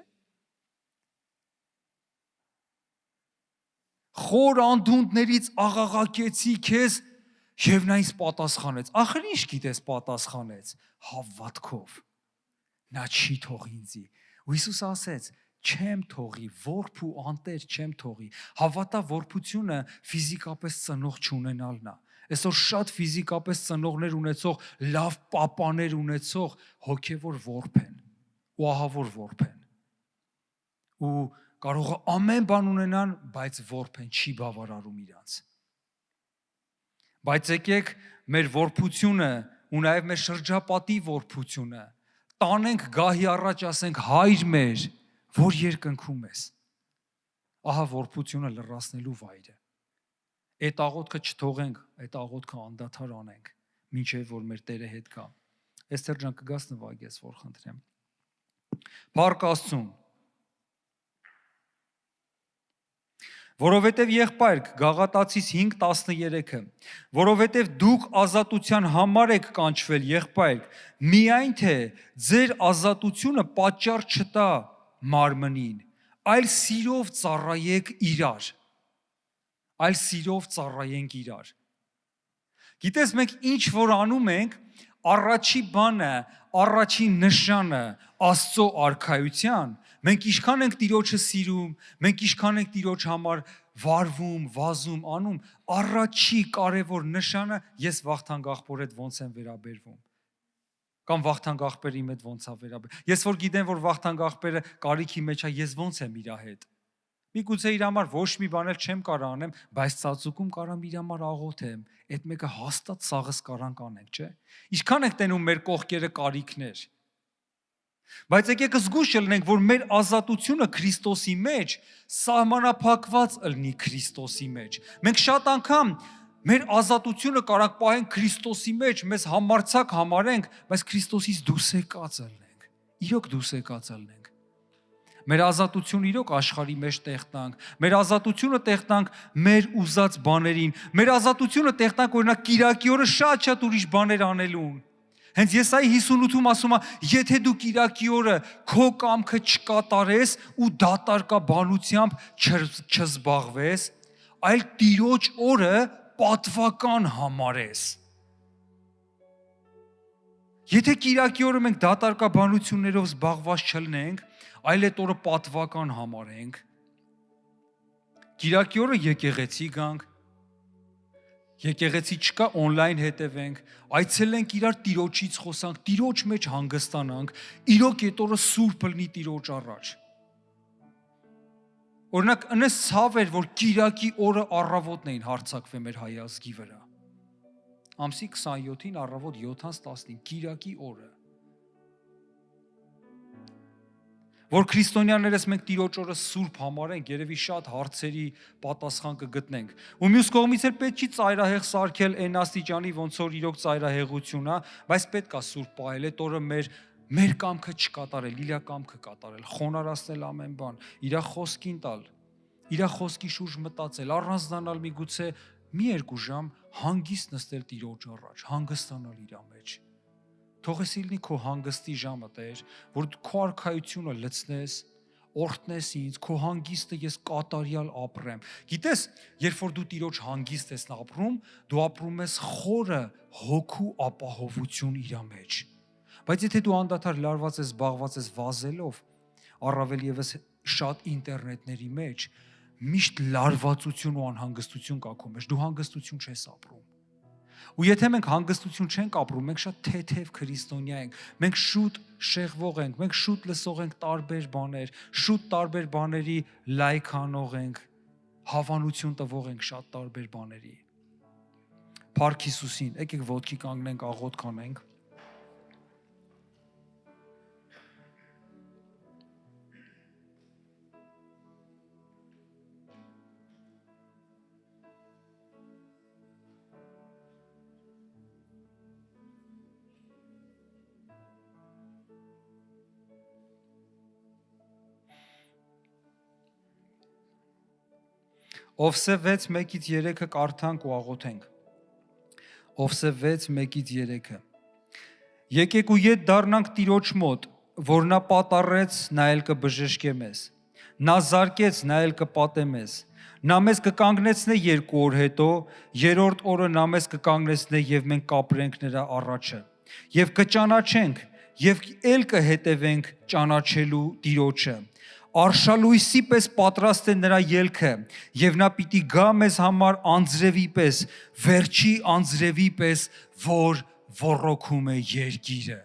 Խոր անդունդներից աղաղակեցի քեզ եւ նա ինձ պատասխանեց։ Ախր ինչ գիտես պատասխանեց։ Հավատքով։ Նա չի թողի ինձի։ Ու Հիսուս ասեց. չեմ թողի, որբ ու անտեր չեմ թողի։ Հավատա որբությունը ֆիզիկապես ծնող չունենալն է։ Այսօր շատ ֆիզիկապես ծնողներ ունեցող, լավ պապաներ ունեցող հոգևոր որբ են։ Ու ահավոր որբ են։ Ու կարող է ամեն բան ունենան, բայց որբ են չի բավարարում իրանց։ Բայց եկեք մեր որբությունը ու նաև մեր շրջապատի որբությունը տանենք գահի առաջ, ասենք հայր մեր, որ երկնքում ես։ Ահա որբությունը լրացնելու վայրը։ Այդ աղոթքը չթողենք, այդ աղոթքը անդադար անենք, մինչև որ մեր Տերը հետ գա։ Էստեր ջան, կգաս նվագես, որ խնդրեմ։ Փառք Աստծուն։ Որովհետև եղբայր Գաղատացիս 5:13-ը, որովհետև դուք ազատության համար եք կանչվել եղբայր, միայն թե ձեր ազատությունը պատճառ չտա մարմնին, այլ սիրով ծառայեք իրար։ Այլ սիրով ծառայենք իրար։ Գիտես մենք ինչ որ անում ենք, առաջի բանը, առաջին նշանը Աստծո արքայության, մենք ինչքան ենք Տիրոջը սիրում, մենք ինչքան ենք Տիրոջ համար վարվում, վազում, անում, առաջի կարևոր նշանը ես Վախթան Գաղբոր հետ ոնց եմ վերաբերվում։ Կամ Վախթան Գաղբերի հետ ոնց է վերաբերվում։ Ես որ գիտեմ, որ Վախթան Գաղբերը կարիքի մեջ է, ես ոնց եմ իր հետ։ Միգուցե իր համար ոչ մի բան էլ չեմ կարող անեմ, բայց ծածուկում կարամ իր համար աղոթեմ։ Այդ մեկը հաստատ սաղս կարան կանենք, չէ՞։ Ինչքան եք տենում մեր կողքերը կարիքներ։ Բայց եկեք զգուշ լինենք, որ մեր ազատությունը Քրիստոսի մեջ սահմանափակված լինի Քրիստոսի մեջ։ Մենք շատ անգամ մեր ազատությունը կարանք պահենք Քրիստոսի մեջ, մեզ համարձակ համարենք, բայց Քրիստոսից դուրս եկած լինենք։ Իրոք դուրս եկած լինենք։ Մեր ազատությունը իրոք աշխարհի մեջ տեխտանք, մեր ազատությունը տեխտանք մեր ուզած բաներին, մեր ազատությունը տեխտանք օրինակ Կիրակի օրը շատ ուրիշ բաներ անելուն։ Հենց Եսայի 58-ում ասում է, եթե դու Կիրակի օրը քո կամքը չկատարես ու դատարկաբանությամբ չզբաղվես, այլ Տիրոջ օրը պատվական համարես։ Եթե Կիրակի օրը մենք դատարկաբանություններով զբաղված չլինենք, այլ այդ օրը պատվական համարենք, Կիրակի օրը եկեղեցի գանք, եկեղեցի չկա օնլայն հետևենք, այցելենք իրար Տիրոջից խոսանք, Տիրոջ մեջ հանգստանանք, իրոք այդ օրը սուրբ լինի Տիրոջ առաջ։ Օրինակ, այնպես ցավ էր, որ Կիրակի օրը առավոտն էին հարձակվել մեր հայ ազգի վրա։ Ամսի 27-ին առավոտ 7-15 Կիրակի օրը։ Որ քրիստոնյաներս մենք Տիրոջ օրը սուրբ համարենք, երևի շատ հարցերի պատասխան կգտնենք։ Ու մյուս կողմից էլ պետք չի ծայրահեղ սարքել այն աստիճանի, ոնց որ իրոք ծայրահեղությունն է, բայց պետք է սուրբ պահել, այդ օրը մեր կամքը չկատարել, իր կամքը կատարել, խոնարհացնել ամեն բան, իր խոսքին տալ, իր խոսքի շուրջ մտածել, առանձնանալ միգուցե մի երկու ժամ հանգիստ նստել Տիրոջ առաջ, հանգստանալ իր մեջ։ Թող էս լինի քո հանգստի ժամը, Տեր, որ քո արքայությունը լցնես, օրհնես ինձ, քո հանգիստը ես կատարյալ ապրեմ։ Գիտես, երբ որ դու Տիրոջ հանգիստ ես ապրում, դու ապրում ես խորը հոգու ապահովություն իր մեջ։ Բայց եթե դու անդադար լարված ես, զբաղված ես վազելով, առավել եւս շատ ինտերնետների մեջ, միշտ լարվածություն ու անհանգստություն կա քո մեջ, դու հանգստություն չես ապրում։ Ու եթե մենք հանգստություն չենք ապրում, մենք շատ թեթև քրիստոնյա ենք, մենք շուտ շեղվող ենք, մենք շուտ լսող ենք տարբեր բաներ, շուտ տարբեր բաների լայք անող ենք, հավանություն տվող ենք շատ տարբեր բաների։ Փառք Հիսուսին, եկեք ոտքի կանգնենք, աղոթք անենք։ Ովսե 6:1-3 կարդանք ու աղոթենք։ Ովսե 6:1-3 Եկեք ու ետ դառնանք Տիրոջ մոտ, որ նա պատառեց, նա էլ կբժշկե մեզ։ Նա զարկեց, նա էլ կպատե մեզ։ Նա մեզ կկանգնեցնե 2 օր հետո, երրորդ օրը նա մեզ կկանգնեցնե եւ մենք կապրենք նրա առաջը։ Եվ կճանաչենք, եւ էլ կհետևենք ճանաչելու Տիրոջը։ Արշալույսի պես պատրաստ է նրա ելքը, եւ նա պիտի գա մեզ համար անձրևի պես, վերջի անձրևի պես, որ ոռոգում է երկիրը։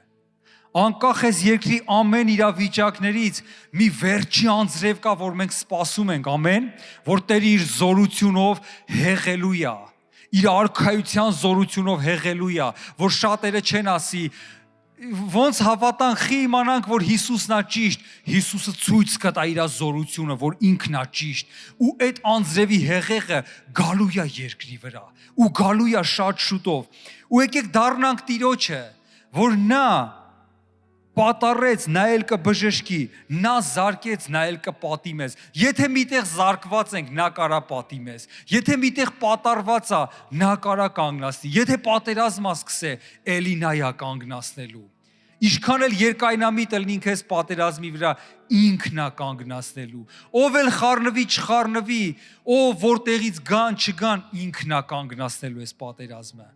Անկախ ես երկրի ամեն իրավիճակներից, մի վերջի անձրև կա, որ մենք սպասում ենք, ամեն, որ Տերը իր զորությունով հեղելու է, իր արքայության զորությունով հեղելու է, որ շատերը չեն ասի, ոնց հավատան խի իմանանք, որ Հիսուսն է ճիշտ, Հիսուսը ցույց կտա իր զորությունը, որ ինքն է ճիշտ, ու այդ անձրևի հեղեղը գալու է երկրի վրա, ու գալու է շատ շուտով, ու եկեք դառնանք Տիրոջը, որ նա պատառեց, նա էլ կբժշկի, նա զարկեց, նա էլ կպատի մեզ։ Եթե միտեղ զարկված ենք, նա կարա պատի մեզ։ Եթե միտեղ պատառված է, նա կարա կանգնացնի։ Եթե պատերազմը սկսե, էլի նա է կանգնացնելու։ Ինչքան էլ երկայնամիտ լինի ինքս պատերազմի վրա, ինքն է կանգնացնելու։ Ով էլ խառնվի, չխառնվի, ով որտեղից գան, չգան, ինքն է կանգնացնելու այս պատերազմը։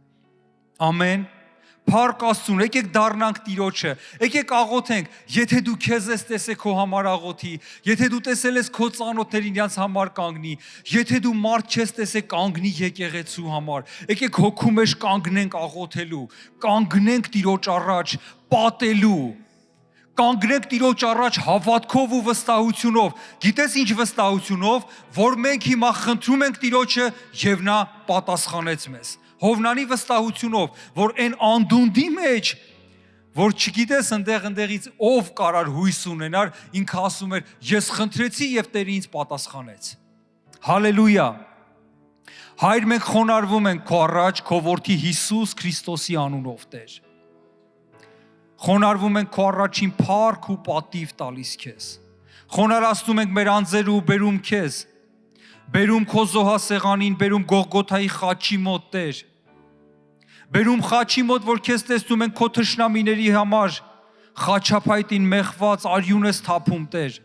Ամեն։ Փառք Աստծուն, եկեք դառնանք Տիրոջը, եկեք աղոթենք, եթե դու քեզ ես տեսել քո համար աղոթի, եթե դու տեսել ես քո ծանոթներին իրենց համար կանգնի, եթե դու մարդ չես տեսել կանգնի եկեղեցու համար, եկեք հոգու մեջ կանգնենք աղոթելու, կանգնենք Տիրոջ առաջ պատելու, կանգնենք Տիրոջ առաջ հավատքով ու վստահությունով։ Գիտես ինչ վստահությունով, որ մենք հիմա խնդրում ենք Տիրոջը եւ նա պատասխանեց մեզ։ Հովնանի վստահությունով, որ այն անդունդի մեջ, որ չգիտես ընդեղից ով կարար հույս ունենար, ինքը ասում էր, ես խնդրեցի եւ Տերը ինձ պատասխանեց։ Հալելույա։ Հայր, մենք խոնարհվում ենք քո առաջ, քո որդի Հիսուս Քրիստոսի անունով, Տեր։ Խոնարհվում ենք քո առաջին փառք ու պատիվ տալիս քեզ։ Խոնարհացնում ենք մեր անձերը ու բերում քեզ։ Բերում քո զոհասեղանին, բերում Գողգոթայի խաչի մոտ, Տեր։ Բերում խաչի մոտ, որ քեզ տեսնում ենք քո թշնամիների համար, խաչափայտին մեղված արյուն ես թափում, Տեր։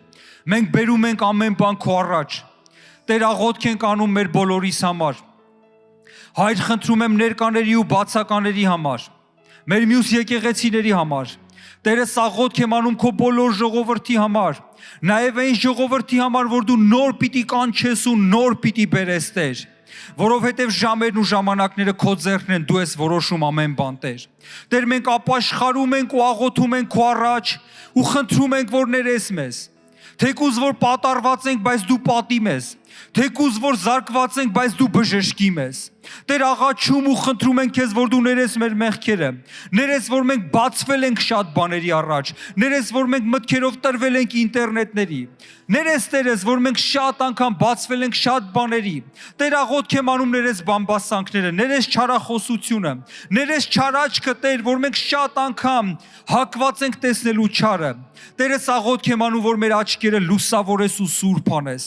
Մենք բերում ենք ամեն բան քո առաջ։ Տեր, աղոթք ենք անում մեր բոլորիս համար։ Հայր, խնդրում եմ ներկաների ու բացակաների համար, մեր մյուս եկեղեցիների համար։ Տերը, աղոթք եմ անում քո բոլոր ժողովրդի համար, նաև այն ժողովրդի համար, որ դու նոր պիտի կանչես ու նոր պիտի բերես, Տեր, որովհետև ժամերն ու ժամանակները քո ձեռքն են, դու ես որոշում ամեն բան, Տեր։ Տեր, մենք ապաշխարում ենք ու աղոթում ենք քո առաջ ու խնդրում ենք, որ ներես մեզ։ Թեկուզ որ պատառված ենք, բայց դու պատիմ ես։ Թեկուզ որ զարկված ենք, բայց դու բժշկիմ ես։ Տեր, աղաչում ու խնդրում ենք քեզ, որ դու ներես մեր մեղքերը։ Ներես, որ մենք բացվել ենք շատ բաների առաջ։ Ներես, որ մենք մտքերով տրվել ենք ինտերնետների։ Ներես, Տերես, որ մենք շատ անգամ բացվել ենք շատ բաների։ Տեր, աղոթք եմ անում, ներես բամբասանքները, ներես չարախոսությունը, ներես չարաչքը, Տեր, որ մենք շատ անգամ հակված ենք տեսնելու չարը։ Տերես, աղոթք եմ անում, որ մեր աչքերը լուսավորես ու սուրբ անես։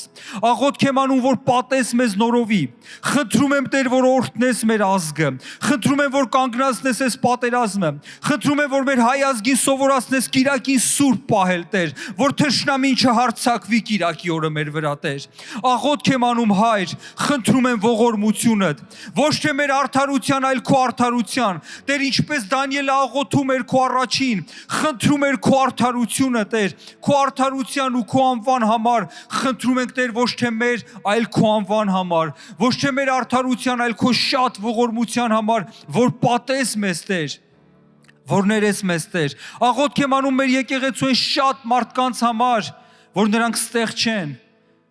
Աղոթք եմ անում, որ պատես մեզ նորովի։ Խնդրում եմ, Տեր, որ օրհնես մեր ազգը։ Խնդրում եմ, որ կանգնացնես այս պատերազմը։ Խնդրում եմ, որ մեր հայ ազգին սովորացնես Կիրակին սուրբ պահել, Տեր, որ թշնամին չհարձակվի Կիրակի օրը մեր վրա, Տեր։ Աղոթք եմ անում, Հայր, խնդրում եմ ողորմությունդ, ոչ թե մեր արդարության, այլ քո արդարության։ Տեր, ինչպես Դանիելը աղոթում էր քո առաջին, խնդրում էր քո արդարությունը, Տեր, քո արդարության ու քո անվան համար, խնդրում ենք, Տեր, ոչ թե մեր, այլ քո անվան համար, ոչ թե մեր արդարության, այլ քո շատ ողորմության համար, որ պատես մեզ, Տեր, որ ներես մեզ, Տեր։ Աղոթք եմ անում մեր եկեղեցու այն շատ մարդկանց համար, որ նրանք ստեղ չեն։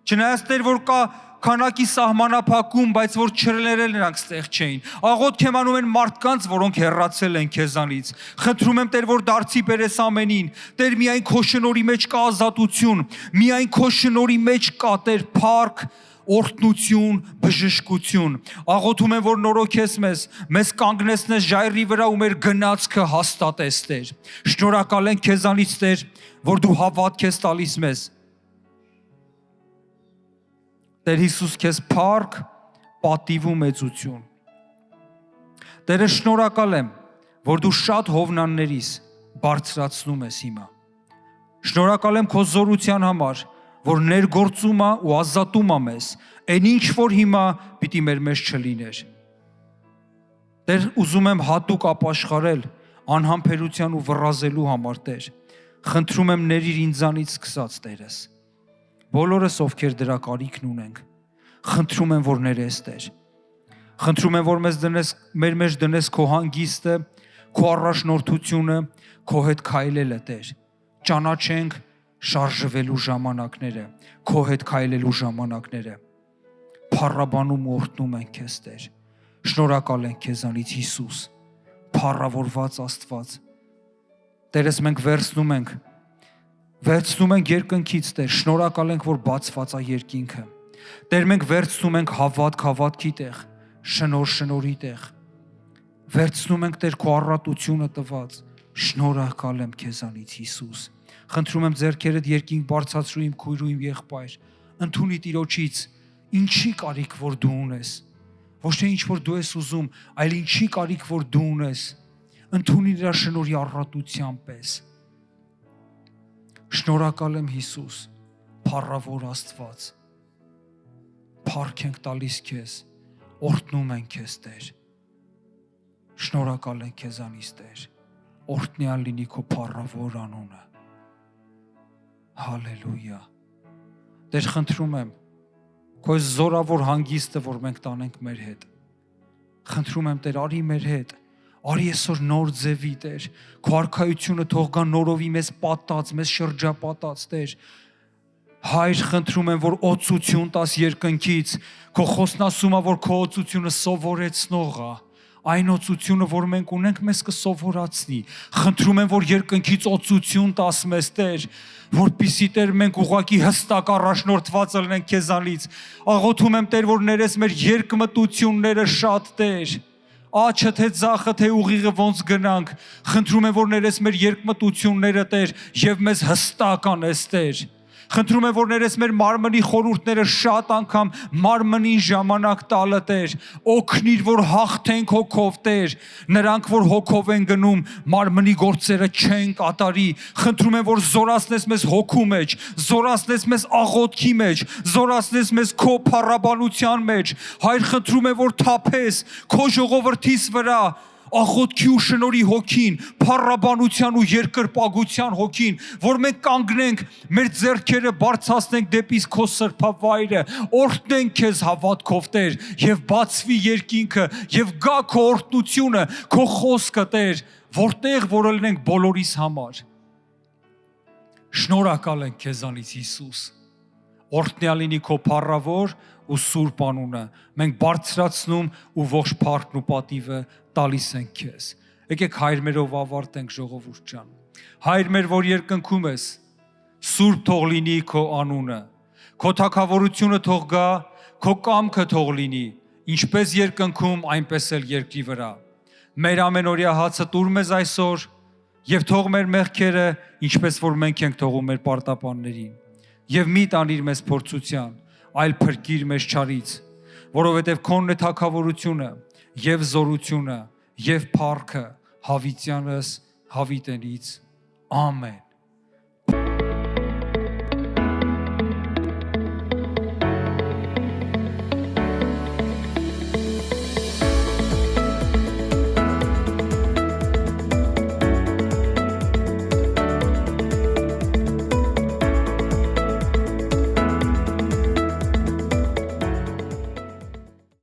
Չնայած, Տեր, որ կա քանակի սահմանափակում, բայց որ չներել նրանք ստեղ չէին։ Աղոթք եմ անում այն մարդկանց, որոնք հեռացել են քեզանից։ Խնդրում եմ, Տեր, որ դարձի բերես ամենին։ Տեր, միայն քո շնորհի մեջ կա ազատություն, միայն քո շնորհի մեջ կա, Տեր, փառք, օրհնություն, բժշկություն։ Աղոթում եմ, որ նորոգես մեզ կանգնեցնես ժայռի վրա ու մեր գնացքը հաստատես, Տեր։ Շնորհակալ ենք քեզանից, Տեր, որ դու հավատք ես տալիս մեզ։ Տեր Հիսուս, քեզ փառք, պատիվ ու մեծություն։ Տերը, շնորհակալ եմ, որ դու շատ հովնաններիս բարձրացնում ես հիմա։ Շնորհակալ եմ քո զորության համար, որ ներգործում է ու ազատում է մեզ, այն ինչ որ հիմա պիտի մեր մեջ չլիներ։ Տեր, ուզում եմ հատուկ ապաշխարել անհամբերության ու վռազելու համար, Տեր։ Խնդրում եմ, ներիր ինձանից սկսած, Տերս։ Բոլորս, ովքեր դրա կարիքն ունենք, խնդրում եմ, որ ներես, Տեր։ Խնդրում եմ, որ մեր մեջ դնես քո հանգիստը, քո առաջնորդությունը, քո հետ քայլելը, Տեր։ Ճանաչենք շարժվելու ժամանակները, քո հետ քայլելու ժամանակները։ Փառաբանում ու օրհնում ենք քեզ, Տեր։ Շնորհակալ ենք քեզանից, Հիսուս, փառավորված Աստված։ Տերս, մենք վերցնում ենք երկնքից, Տեր, շնորհակալ ենք, որ բացված է երկինքը։ Տեր, մենք վերցնում ենք հավատքի տեղ, շնորհի տեղ։ Վերցնում ենք, Տեր, քո առատությունը տված։ Շնորհակալ եմ քեզանից, Հիսուս։ Խնդրում եմ ձեռքերդ երկինք բարձրացրու իմ քույր ու իմ եղբայր, ընդունի Տիրոջից ինչի կարիք որ դու ունես, ոչ թե ինչ որ դու ես ուզում, այլ ինչի կարիք որ դու ունես, ընդունի նրա շնորհի առատության պես։ Շնորհակալ եմ, Հիսուս, փառավոր Աստված։ Փառք ենք տալիս քեզ, օրհնում ենք քեզ, Տեր։ Շնորհակալ ենք քեզանից, Տեր։ Օրհնյալ լինի քո փառավոր անունը։ Հալելույա։ Տեր, խնդրում եմ քո զորավոր հանգիստը, որ մենք տանենք մեր հետ։ Խնդրում եմ, Տեր, արի մեր հետ, Արի այսօր նոր ձևի Տեր, քո արքայությունը թող գա նորովի մեզ պատած, մեզ շրջապատած Տեր։ Հայր, խնդրում եմ, որ օծություն տաս երկնքից, քո խոսքն ասում է, որ քո օծությունը սովորեցնող է, այն օծությունը, որ մենք ունենք, մեզ կսովորացնի։ Խնդրում եմ, որ երկնքից օծություն տաս մեզ Տեր, որպեսզի Տեր մենք ուղղակի հստակ առաջնորդված լինենք քեզանից։ Աղոթում եմ Տեր, որ ներես մեր երկմտությունները շատ Տեր, աչը թե ձախը թե ուղիղը ոնց գնանք, խնդրում եմ, որ ներես մեր երկմտությունները Տեր եւ մեզ հստակ անես Տեր։ Խնդրում եմ, որ ներես մեր մարմնի խորհուրդները շատ անգամ մարմնին ժամանակ տալը Տեր, օգնիր, որ հաղթենք հոգով Տեր, նրանք, որ հոգով են գնում, մարմնի գործերը չեն կատարի, խնդրում եմ, որ զորացնես մեզ հոգու մեջ, զորացնես մեզ աղոթքի մեջ, զորացնես մեզ քո փառաբանության մեջ, Հայր, խնդրում եմ, որ թափես քո ժողովրդիս վրա աղոթքի ու շնորհի հոգին, փառաբանության ու երկրպագության հոգին, որ մենք կանգնենք, մեր ձեռքերը բարձրացնենք դեպի քո սրբավայրը, օրհնենք քեզ հավատքով Տեր, եւ բացվի երկինքը, եւ գա քո օրհնությունը, քո խոսքը Տեր, որտեղ որ լինենք բոլորիս համար։ Շնորհակալ ենք քեզանից Հիսուս։ Օրհնյալ լինի քո փառավոր ու սուրբ անունը։ Մենք բարձրացնում ու ողջ փառքն ու պատիվը տալիս ենք քեզ։ Եկեք Հայր մերով ավարտենք ժողովուրդ ջան։ Հայր մեր, որ երկնքում ես, սուրբ թող լինի քո անունը։ Քո թագավորությունը թող գա, քո կամքը թող լինի, ինչպես երկնքում, այնպես էլ երկրի վրա։ Մեր ամենօրյա հացը տուր մեզ այսօր եւ թող մեր մեղքերը, ինչպես որ մենք ենք թողում մեր պարտապաններին։ Եվ մի տանիր մեզ փորձության, այլ փրկիր մեզ չարից, որովհետև քոնն է թագավորությունը եւ զորությունը եւ փառքը հավիտյանս հավիտենից ամեն